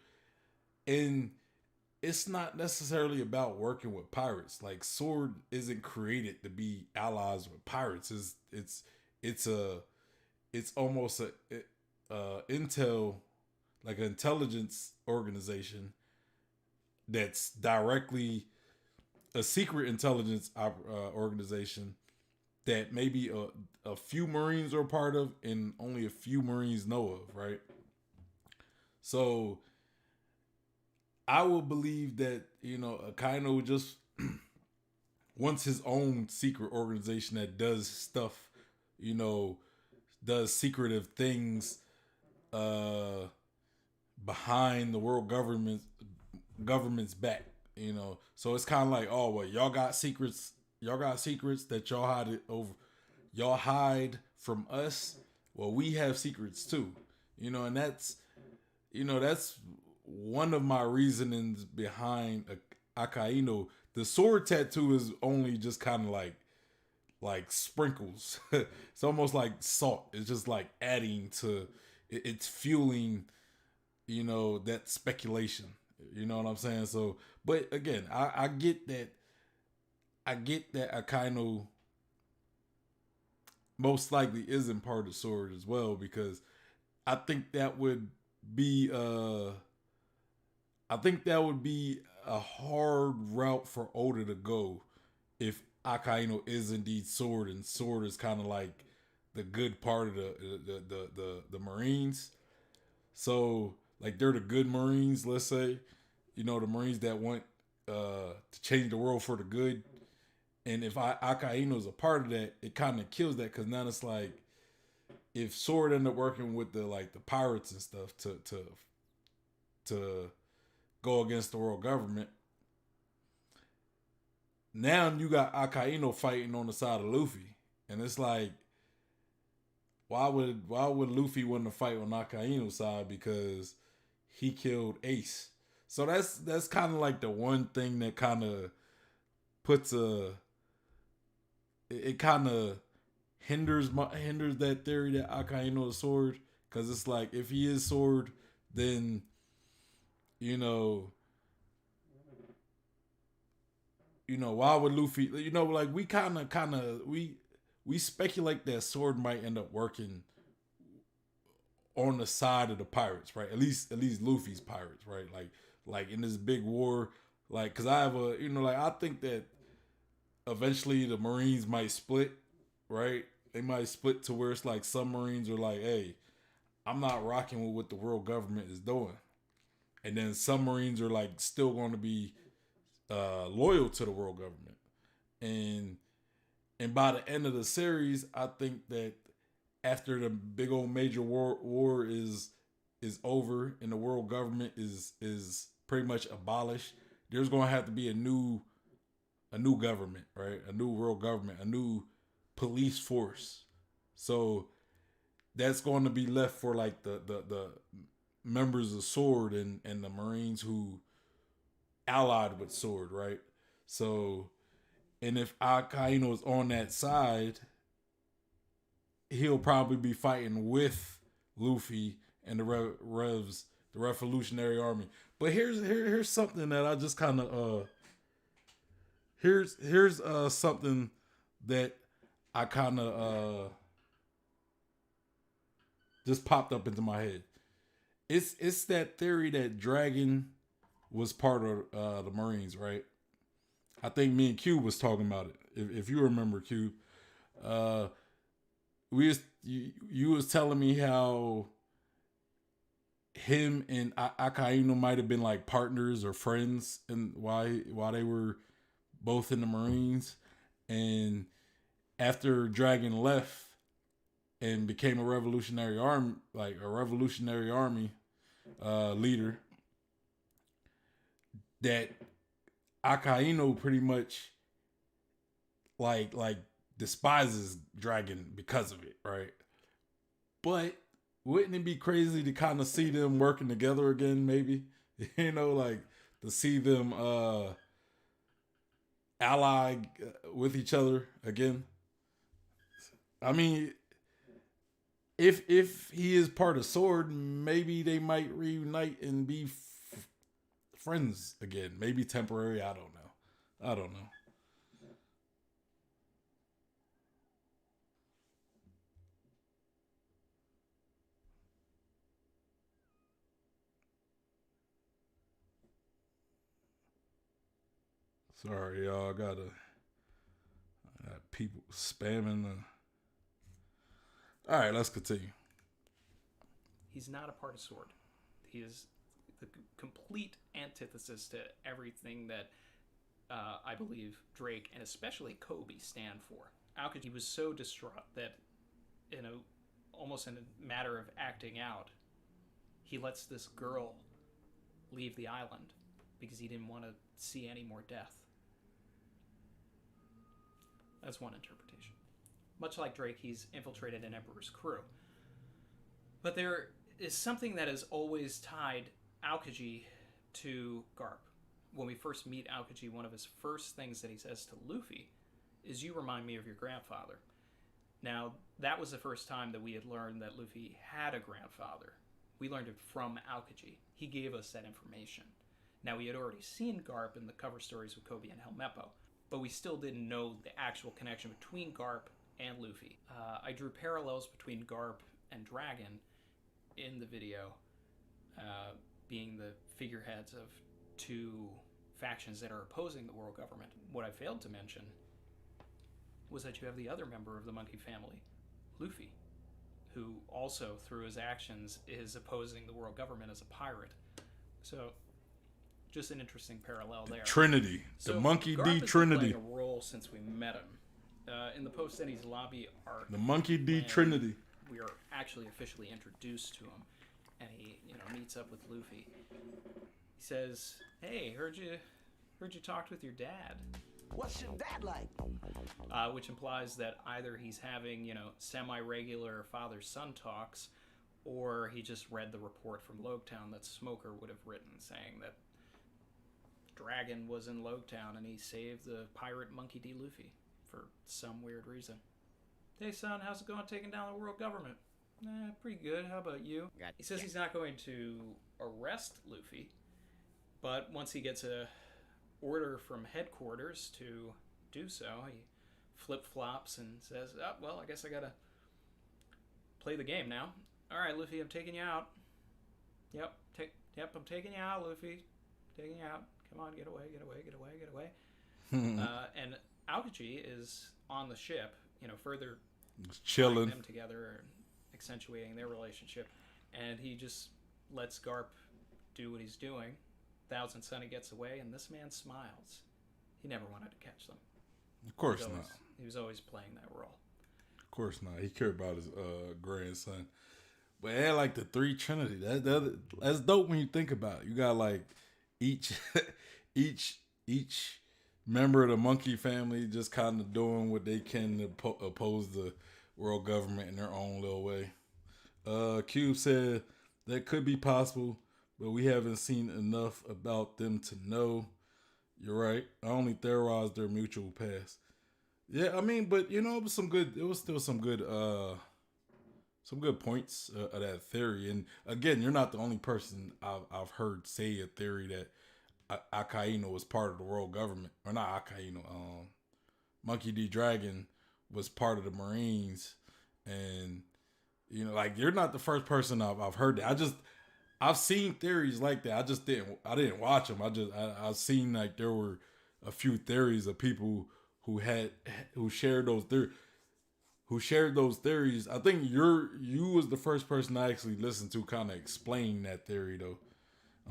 and it's not necessarily about working with pirates. Like Sword isn't created to be allies with pirates. It's almost a intel, like an intelligence organization that's directly a secret intelligence organization that maybe a few Marines are a part of and only a few Marines know of, right? So I would believe that, Akainu just wants his own secret organization that does stuff, does secretive things behind the world government's back, So it's kind of like, oh well, y'all got secrets that y'all hide from us. Well, we have secrets too, and that's one of my reasonings behind Akainu. The sword tattoo is only just kind of like sprinkles. It's almost like salt. It's just like adding to it's fueling, that speculation. You know what I'm saying? So, but again, I get that. I get that Akainu most likely isn't part of Sword as well, because I think that would be a hard route for Oda to go if Akainu is indeed Sword, and Sword is kind of like the good part of the Marines. So like they're the good Marines, let's say, the Marines that want to change the world for the good. And if Akainu is a part of that, it kind of kills that, because now it's like if Sword ended up working with the pirates and stuff to go against the world government, now you got Akainu fighting on the side of Luffy, and it's like, why would Luffy want to fight on Akainu's side? Because he killed Ace. So that's kind of like the one thing that kind of puts it kind of hinders that theory that Akainu is Sword, because it's like if he is Sword, then why would Luffy, like we kind of we speculate that Sword might end up working on the side of the pirates, right? At least Luffy's pirates, right? Like in this big war, like, because I have I think that eventually the Marines might split, right? They might split to where it's like some Marines are like, hey, I'm not rocking with what the world government is doing. And then some Marines are like still going to be loyal to the world government. And by the end of the series, I think that after the big old major war is over and the world government is pretty much abolished. There's going to have to be a new government, right? A new world government, a new police force. So that's going to be left for like the members of Sword and the Marines who allied with Sword, right? So, and if Akainu is on that side, he'll probably be fighting with Luffy and the Revs, the Revolutionary Army. But here's something that I just kind of here's something that I kind of just popped up into my head. It's that theory that Dragon was part of the Marines, right? I think me and Q was talking about it. If you remember, Q, you was telling me how him and Akainu might have been like partners or friends, and why they were both in the Marines, and after Dragon left and became a revolutionary army, leader, that Akainu pretty much like despises Dragon because of it, right? But wouldn't it be crazy to kind of see them working together again, maybe? Like to see them ally with each other again. I mean, if he is part of Sword, maybe they might reunite and be friends again. Maybe temporary. I don't know. Sorry, y'all. I got people spamming. All right, let's continue. He's not a part of Sword. He is the complete antithesis to everything that I believe Drake and especially Kobe stand for. Aokiji was so distraught that, almost in a matter of acting out, he lets this girl leave the island because he didn't want to see any more death. That's one interpretation. Much like Drake, he's infiltrated an Emperor's crew. But there is something that has always tied Aokiji to Garp. When we first meet Aokiji, one of his first things that he says to Luffy is, "You remind me of your grandfather." Now, that was the first time that we had learned that Luffy had a grandfather. We learned it from Aokiji. He gave us that information. Now, we had already seen Garp in the cover stories with Kobe and Helmeppo, but we still didn't know the actual connection between Garp and Luffy. I drew parallels between Garp and Dragon in the video, being the figureheads of two factions that are opposing the world government. What I failed to mention was that you have the other member of the monkey family, Luffy, who also, through his actions, is opposing the world government as a pirate. So, just an interesting parallel there. Trinity, so the Monkey Garp D has been Trinity. playing a role since we met him. In the Post-Eddie's lobby arc, The Monkey D Trinity. we are actually officially introduced to him, and he, meets up with Luffy. He says, "Hey, heard you talked with your dad." What's your dad like? Which implies that either he's having, semi-regular father-son talks, or he just read the report from Logtown that Smoker would have written, saying that Dragon was in Logtown and he saved the pirate Monkey D. Luffy for some weird reason. "Hey, son, how's it going taking down the world government?" Pretty good. How about you?" He says he's not going to arrest Luffy, but once he gets a order from headquarters to do so, he flip-flops and says, "Oh, well, I guess I gotta play the game now. All right, Luffy, I'm taking you out. Yep, I'm taking you out, Luffy. Taking you out. Come on, get away." And Aokiji is on the ship, further Just chilling. them together and accentuating their relationship. And he just lets Garp do what he's doing. Thousand Sunny gets away, and this man smiles. He never wanted to catch them. Of course not. He was always playing that role. Of course not. He cared about his grandson. But yeah, like the three Trinity. That's dope when you think about it. You got like each each member of the monkey family just kind of doing what they can to oppose the world government in their own little way. Cube said that could be possible, but we haven't seen enough about them to know. You're right. I only theorized their mutual past. Yeah, I mean, but you know, it was some good. It was still some good points of that theory. And again, you're not the only person I've heard say a theory that Akainu was part of the world government, or not Akainu. Monkey D. Dragon was part of the Marines, and you know, like you're not the first person I've heard that. I've seen theories like that. I didn't watch them. I've seen like there were a few theories of people who shared those theories. I think you was the first person I actually listened to kind of explain that theory though.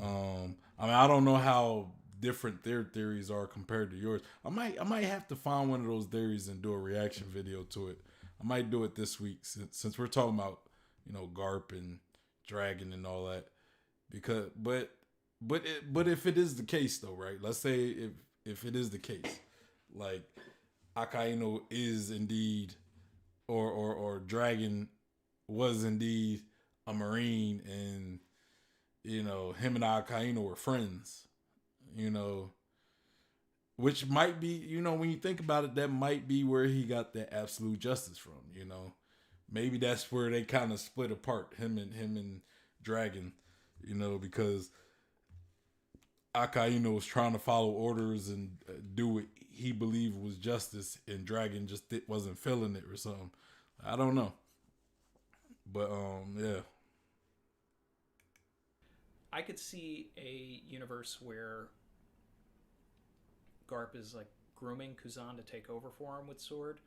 I mean, I don't know how different their theories are compared to yours. I might have to find one of those theories and do a reaction video to it. I might do it this week since we're talking about, you know, Garp and Dragon and all that. Because but if it is the case though, right? Let's say if it is the case, like Akainu is indeed or Dragon was indeed a Marine, and you know him and Akainu were friends, you know, which might be, you know, when you think about it, that might be where he got that absolute justice from, you know. Maybe that's where they kind of split apart, him and Dragon, you know, because Akainu was trying to follow orders and do what he believed was justice, and Dragon just wasn't feeling it or something. I don't know, but yeah. I could see a universe where Garp is like grooming Kuzan to take over for him with Sword.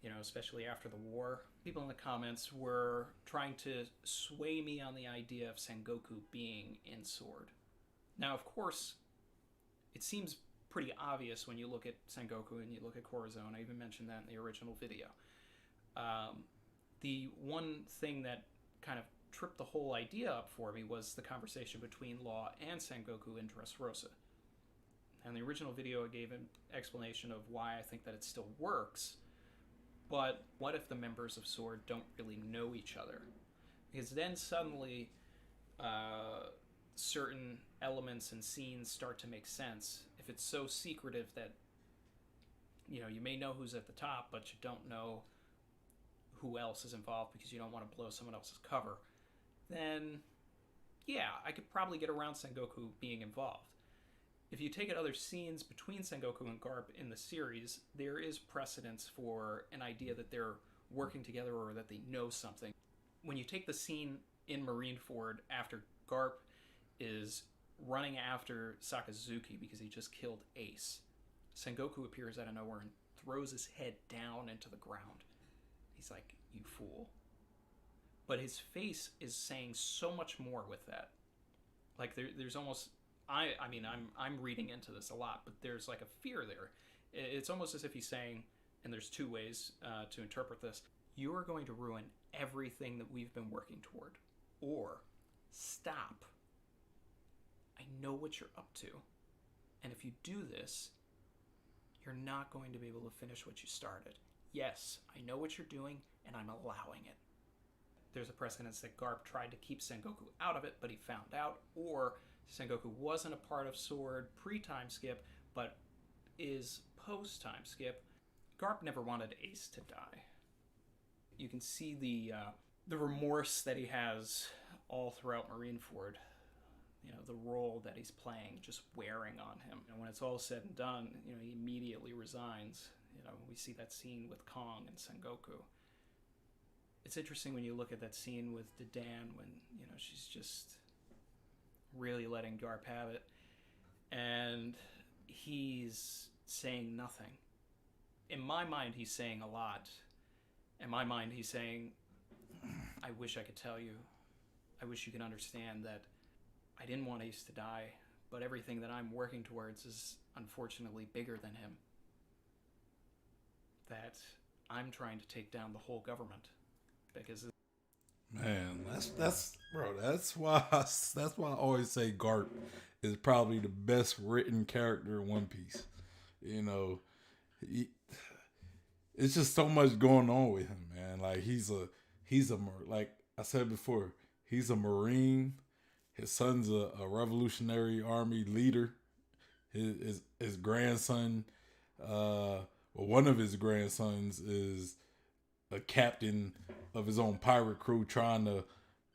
You know, especially after the war. People in the comments were trying to sway me on the idea of Sengoku being in Sword. Now, of course, it seems pretty obvious when you look at Sengoku and you look at Corazon. I even mentioned that in the original video. The one thing that kind of tripped the whole idea up for me was the conversation between Law and Sengoku in Dressrosa. And the original video, I gave an explanation of why I think that it still works. But what if the members of Sword don't really know each other? Because then suddenly certain elements and scenes start to make sense. If it's so secretive that, you know, you may know who's at the top, but you don't know who else is involved because you don't want to blow someone else's cover, then yeah, I could probably get around Sengoku being involved. If you take at other scenes between Sengoku and Garp in the series, there is precedence for an idea that they're working together or that they know something. When you take the scene in Marineford after Garp is running after Sakazuki because he just killed Ace, Sengoku appears out of nowhere and throws his head down into the ground. He's like, "You fool." But his face is saying so much more with that. Like there's almost... I mean, I'm reading into this a lot, but there's like a fear there. It's almost as if he's saying, and there's two ways to interpret this: you are going to ruin everything that we've been working toward, or stop. I know what you're up to, and if you do this, you're not going to be able to finish what you started. Yes, I know what you're doing, and I'm allowing it. There's a precedence that Garp tried to keep Sengoku out of it, but he found out, or Sengoku wasn't a part of Sword pre-time skip, but is post-time skip. Garp never wanted Ace to die. You can see the remorse that he has all throughout Marineford. You know, the role that he's playing just wearing on him. And when it's all said and done, you know, he immediately resigns. You know, we see that scene with Kong and Sengoku. It's interesting when you look at that scene with Dedan when, you know, she's just really letting Garp have it, and he's saying nothing. In my mind, he's saying a lot. In my mind, he's saying, I wish I could tell you. I wish you could understand that I didn't want Ace to die, but everything that I'm working towards is unfortunately bigger than him. That I'm trying to take down the whole government. Because Man, that's bro. That's why I always say Garp is probably the best written character in One Piece. You know, he, it's just so much going on with him, man. Like like I said before, he's a Marine. His son's a Revolutionary Army leader. His grandson, well, one of his grandsons is a captain of his own pirate crew, trying to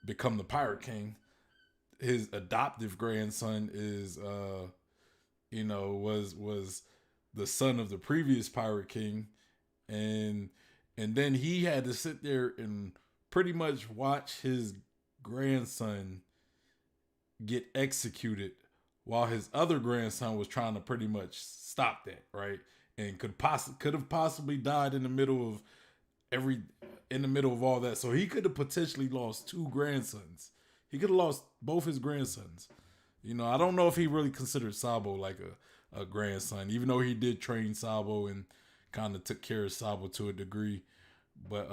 become the pirate king. His adoptive grandson is, was the son of the previous pirate king, and then he had to sit there and pretty much watch his grandson get executed while his other grandson was trying to pretty much stop that, right? And could have possibly died every in the middle of all that. So he could have potentially lost two grandsons. He could have lost both his grandsons. I don't know if he really considered Sabo like a grandson, even though he did train Sabo and kind of took care of Sabo to a degree. But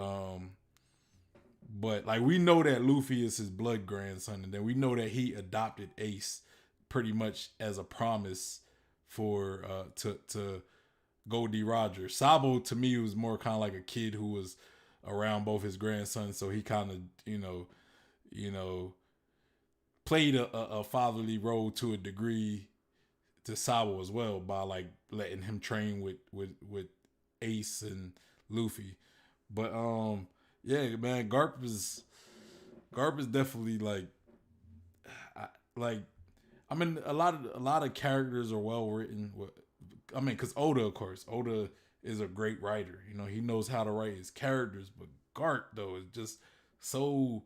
like we know that Luffy is his blood grandson, and then we know that he adopted Ace pretty much as a promise for to Goldie Roger. Sabo to me was more kind of like a kid who was around both his grandsons, so he kind of played a fatherly role to a degree to Sabo as well by like letting him train with Ace and Luffy. But yeah, man, Garp is definitely I mean a lot of characters are well written. I mean, because Oda, of course, Oda is a great writer. He knows how to write his characters, but Garp though is just so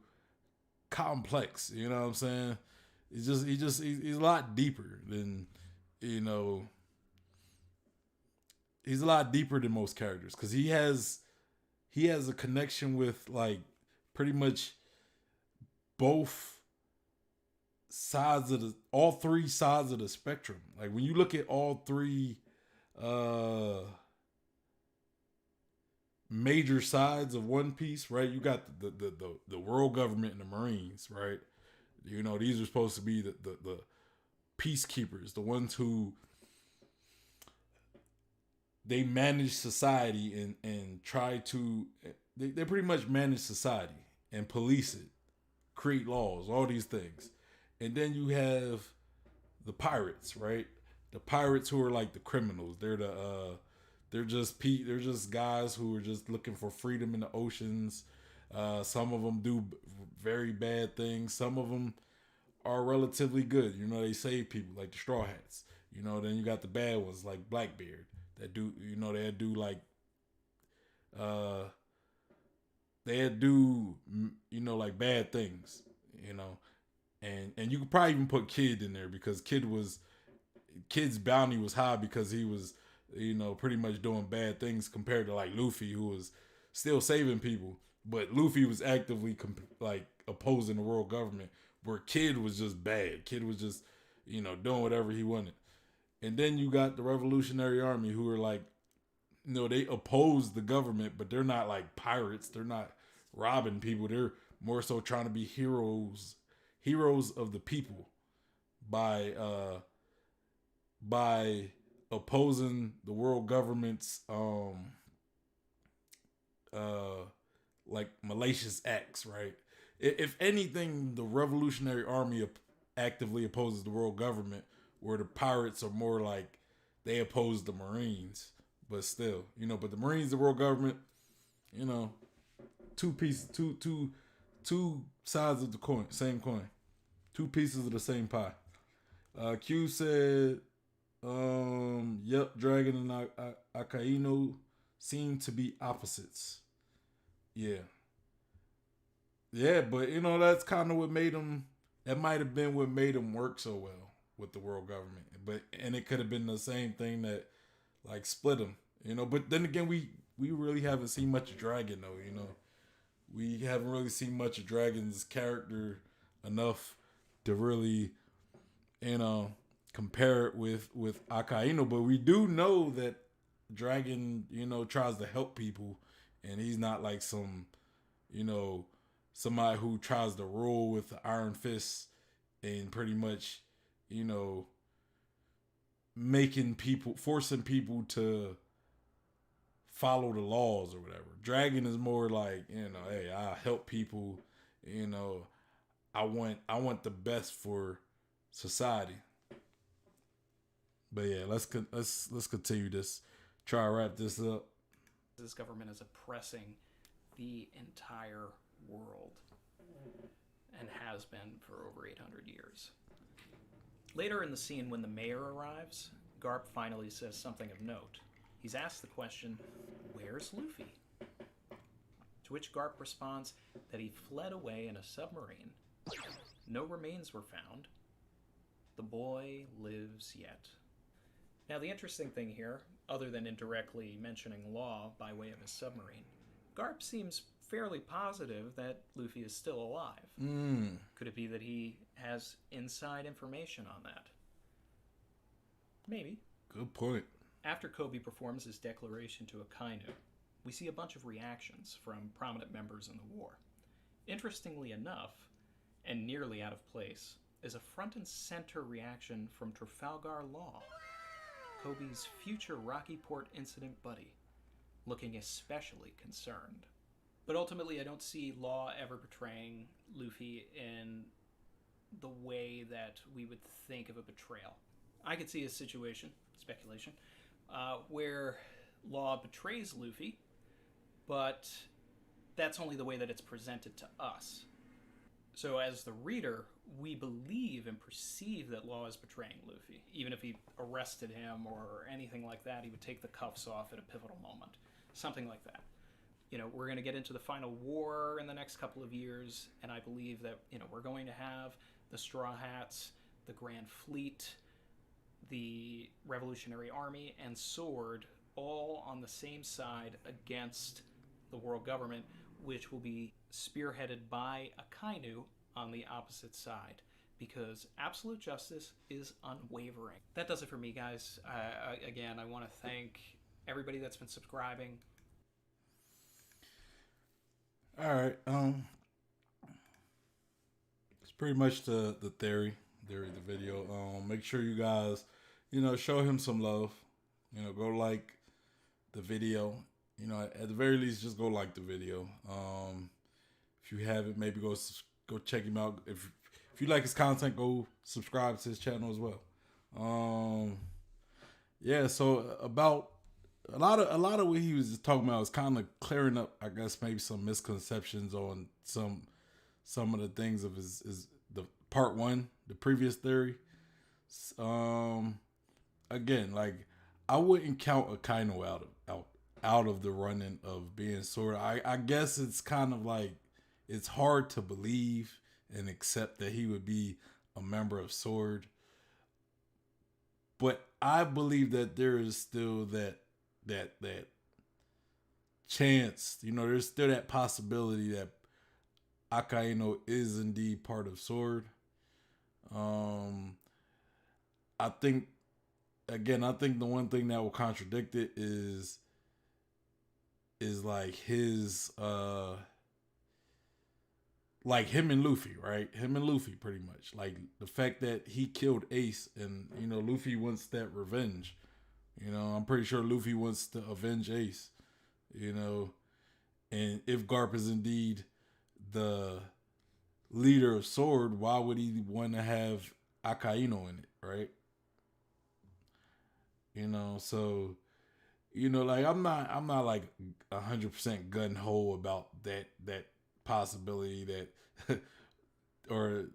complex. You know what I'm saying? He's a lot deeper than you know. He's a lot deeper than most characters because he has a connection with like pretty much both all three sides of the spectrum. Like when you look at all three major sides of One Piece, right? You got the world government and the Marines, right? These are supposed to be the peacekeepers, the ones who they manage society and try to they pretty much manage society and police it, create laws, all these things. And then you have the pirates, right? The pirates who are like the criminals. They're just guys who are just looking for freedom in the oceans. Some of them do very bad things. Some of them are relatively good. They save people like the Straw Hats. Then you got the bad ones like Blackbeard that do they do like they do like bad things. And you could probably even put Kid in there because Kid's bounty was high because he was pretty much doing bad things compared to like Luffy, who was still saving people, but Luffy was actively opposing the world government, where Kid was just bad. Kid was just doing whatever he wanted. And then you got the Revolutionary Army, who are like they oppose the government, but they're not like pirates. They're not robbing people. They're more so trying to be heroes of the people by opposing the world government's like malicious acts, right? If anything, the Revolutionary Army actively opposes the world government, where the pirates are more like they oppose the Marines. But still, but the Marines, the world government, two sides of the coin, same coin, two pieces of the same pie. Q said, yep, Dragon and Akainu seem to be opposites. Yeah. Yeah, but that's kind of what made them, that might have been what made them work so well with the world government. And it could have been the same thing that like split them, but then again, we really haven't seen much of Dragon though, we haven't really seen much of Dragon's character enough to really, compare it with Akainu, but we do know that Dragon, tries to help people, and he's not like some somebody who tries to rule with the iron fist and pretty much, you know, forcing people to follow the laws or whatever. Dragon is more like, hey, I help people, you know, I want the best for society. But yeah, let's continue this. Try to wrap this up. This government is oppressing the entire world and has been for over 800 years. Later in the scene, when the mayor arrives, Garp finally says something of note. He's asked the question, "Where's Luffy?" To which Garp responds that he fled away in a submarine. No remains were found. The boy lives yet. Now, the interesting thing here, other than indirectly mentioning Law by way of his submarine, Garp seems fairly positive that Luffy is still alive. Could it be that he has inside information on that? Maybe. Good point. After Kobe performs his declaration to Akainu, we see a bunch of reactions from prominent members in the war. Interestingly enough, and nearly out of place, is a front and center reaction from Trafalgar Law, Kobe's future Rocky Port incident buddy, looking especially concerned. But ultimately, I don't see Law ever portraying Luffy in the way that we would think of a betrayal. I could see a situation, speculation, where Law betrays Luffy, but that's only the way that it's presented to us. So as the reader, we believe and perceive that Law is betraying Luffy. Even if he arrested him or anything like that, he would take the cuffs off at a pivotal moment. Something like that. We're going to get into the final war in the next couple of years, and I believe that, we're going to have the Straw Hats, the Grand Fleet, the Revolutionary Army, and Sword all on the same side against the world government, which will be spearheaded by Akainu on the opposite side, because absolute justice is unwavering. That does it for me, guys. Again, I want to thank everybody that's been subscribing. All right. It's pretty much the theory of the video. Make sure you guys, show him some love. Go like the video. At the very least, just go like the video. If you haven't, maybe go check him out. If you like his content, go subscribe to his channel as well. Yeah. So about a lot of what he was talking about is kind of clearing up, I guess, maybe some misconceptions on some of the things of his the part one, the previous theory. Again, like, I wouldn't count Akainu out of the running of being Sword. I guess it's kind of like, it's hard to believe and accept that he would be a member of Sword. But I believe that there is still that chance, there's still that possibility that Akainu is indeed part of Sword. I think the one thing that will contradict it is like his like him and Luffy, right? Him and Luffy, pretty much. Like the fact that he killed Ace, and Luffy wants that revenge. I'm pretty sure Luffy wants to avenge Ace. And if Garp is indeed the leader of Sword, why would he want to have Akainu in it, right? So like, I'm not like 100% gun ho about that possibility, that or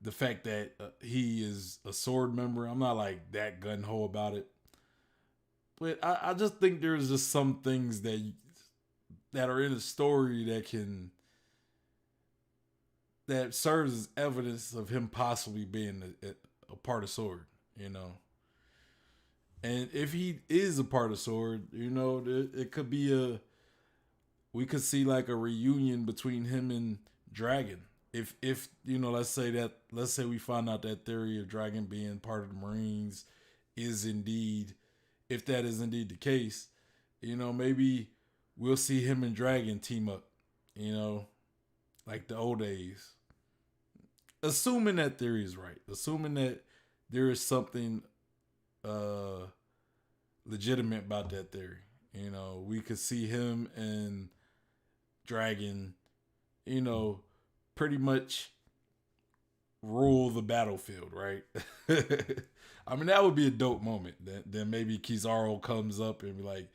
the fact that he is a Sword member. I'm not like that gun ho about it. But I just think there's just some things that are in the story that serves as evidence of him possibly being a part of Sword, And if he is a part of Sword, it could be we could see like a reunion between him and Dragon. If let's say we find out that theory of Dragon being part of the Marines is indeed, if that is indeed the case, maybe we'll see him and Dragon team up, like the old days. Assuming that theory is right, assuming that there is something legitimate about that theory. You know, we could see him and Dragon, you know, pretty much rule the battlefield, right? I mean, that would be a dope moment. Then maybe Kizaru comes up and be like,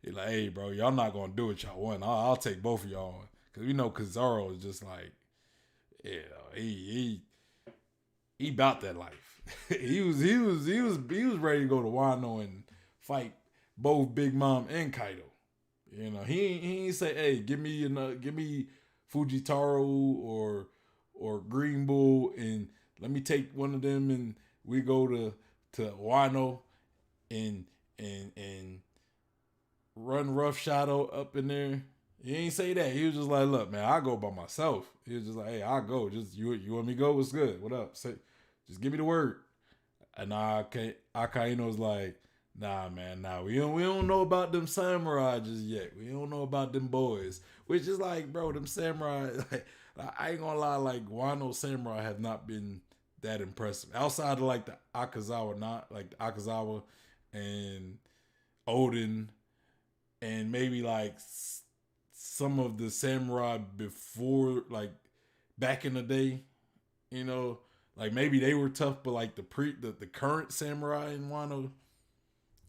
hey, bro, y'all not gonna do it, y'all want. I'll take both of y'all on, because we know Kizaru is just like, yeah, he about that life. he was ready to go to Wano and fight both Big Mom and Kaido. You know, he ain't say, hey, give me Fujitaro or Green Bull, and let me take one of them, and we go to Wano and run rough shadow up in there. He ain't say that. He was just like, look, man, I go by myself. He was just like, hey, I'll go. Just you want me to go? What's good? What up? Say, just give me the word. And Akaino's like, nah, man, nah. We don't know about them samurai just yet. We don't know about them boys. Which is like, bro, them samurai, like, I ain't gonna lie, like, Wano samurai have not been that impressive. Outside of like the Akazawa and Odin, and maybe like some of the samurai before, like back in the day, you know, like maybe they were tough, but like the current samurai in Wano,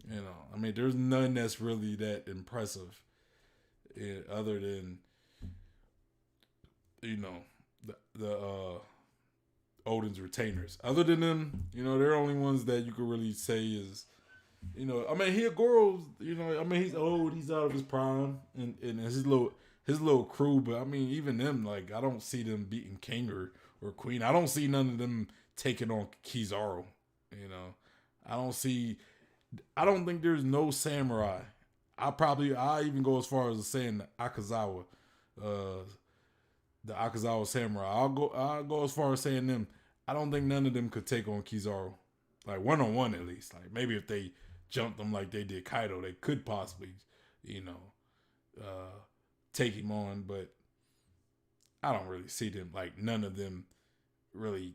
you know, I mean, there's none that's really that impressive, other than, you know, the Odin's retainers. Other than them, you know, they're the only ones that you could really say is, you know, I mean, Hyogoro's, you know, I mean, he's old, he's out of his prime, and his little crew, but I mean, even them, like, I don't see them beating King or Queen. I don't see none of them taking on Kizaru, you know. I don't think there's no samurai. I even go as far as saying Akazawa, the Akazawa samurai. I'll go as far as saying them. I don't think none of them could take on Kizaru, like 1-on-1 at least. Like maybe if they jumped them like they did Kaido, they could possibly, you know, take him on. But I don't really see them, like none of them really.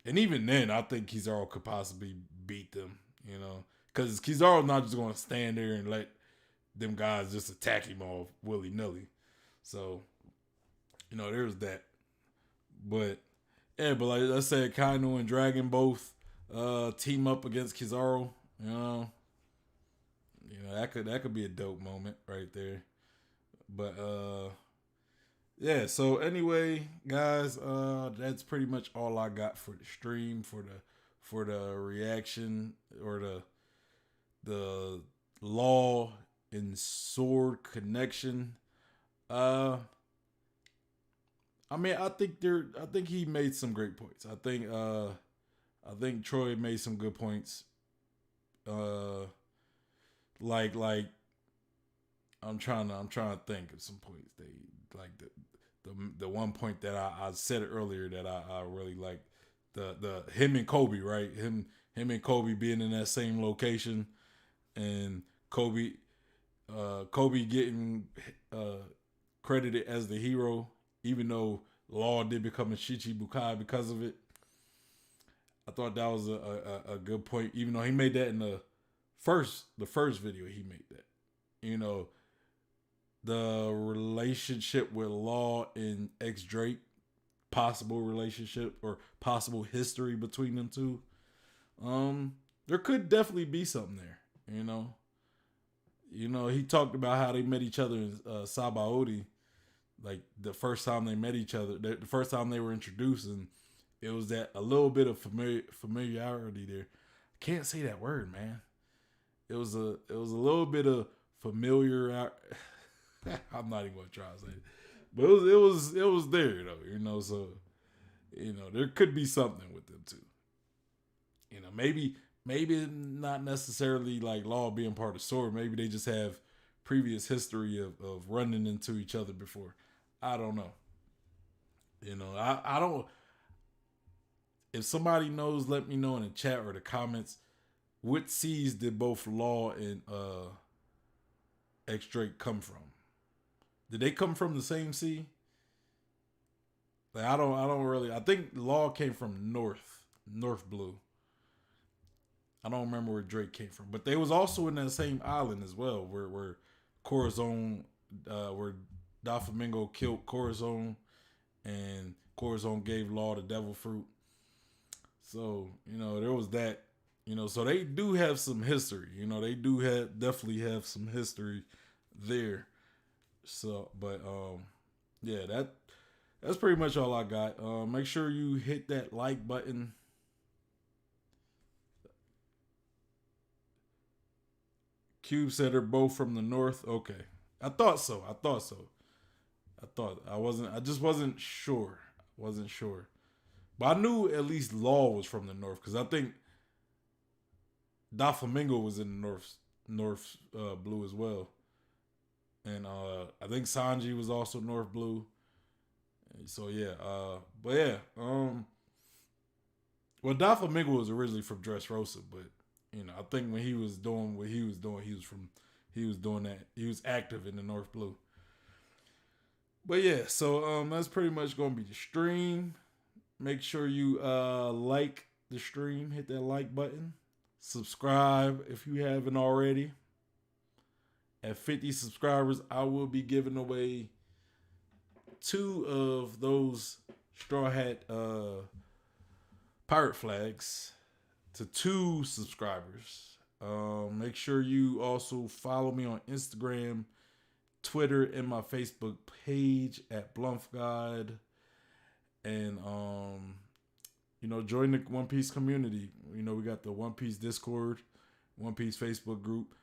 And even then, I think Kizaru could possibly beat them, you know, because Kizaru's not just going to stand there and let them guys just attack him all willy nilly. So, you know, there's that. But yeah, but like I said, Kaino and Dragon both team up against Kizaru. You know, that could be a dope moment right there. But yeah. So anyway, guys, that's pretty much all I got for the stream, for the reaction, or the law and sword connection. I mean, I think he made some great points. I think Troy made some good points. Like I'm trying to think of some points. They like the one point that I said earlier that I really like, the him and Kobe, right? Him and Kobe being in that same location, and Kobe getting credited as the hero, even though Law did become a Shichibukai because of it. I thought that was a good point, even though he made that in the first video. He made that, you know, the relationship with Law and X Drake, possible relationship or possible history between them two. There could definitely be something there, you know. He talked about how they met each other in Sabaody, like the first time they met each other, the first time they were introduced, and it was that a little bit of familiarity there. I can't say that word, man. It was a little bit of familiar. I'm not even gonna try to say it, but it was there though, you know. So, you know, there could be something with them too. You know, maybe not necessarily like Law being part of Sword. Maybe they just have previous history of running into each other before. I don't know. You know, I don't. If somebody knows, let me know in the chat or the comments. What seas did both Law and X Drake come from? Did they come from the same sea? Like I don't really. I think Law came from North Blue. I don't remember where Drake came from, but they was also in that same island as well, where Corazon, where Doflamingo killed Corazon, and Corazon gave Law the devil fruit. So there was that. So they do have some history. They do definitely have some history there. So, but yeah, that's pretty much all I got. Make sure you hit that like button. Cube said they're both from the north. Okay, I thought so. I just wasn't sure. Wasn't sure, but I knew at least Law was from the north because I think Doflamingo was in the North Blue as well, and I think Sanji was also North Blue. So yeah, but yeah, well, Doflamingo was originally from Dressrosa, but I think when he was doing what he was doing, he was doing that. He was active in the North Blue. But yeah, so that's pretty much gonna be the stream. Make sure you like the stream, hit that like button, subscribe if you haven't already. At 50 subscribers, I will be giving away 2 of those Straw Hat pirate flags to 2 subscribers. Make sure you also follow me on Instagram, Twitter, and my Facebook page at Blumpguide. And join the One Piece community. We got the One Piece Discord, One Piece Facebook group.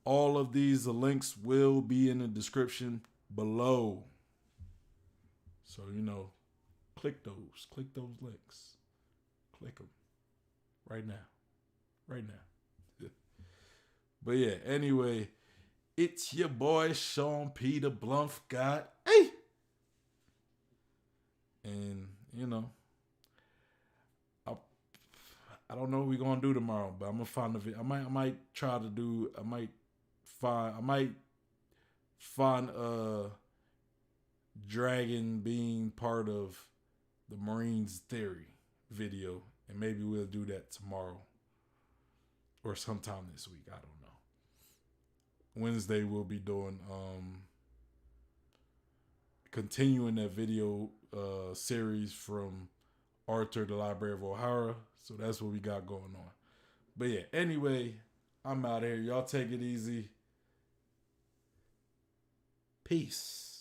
All of these links will be in the description below. So click those links. Click them right now. But yeah, anyway, it's your boy Sean Peter Blumpguide. Hey! And, I don't know what we're going to do tomorrow, but I'm going to find a video. I might find Dragon being part of the Marines theory video, and maybe we'll do that tomorrow or sometime this week. I don't know. Wednesday we'll be doing continuing that video series from Arthur, the Library of O'Hara. So that's what we got going on. But yeah, anyway, I'm out of here. Y'all take it easy. Peace.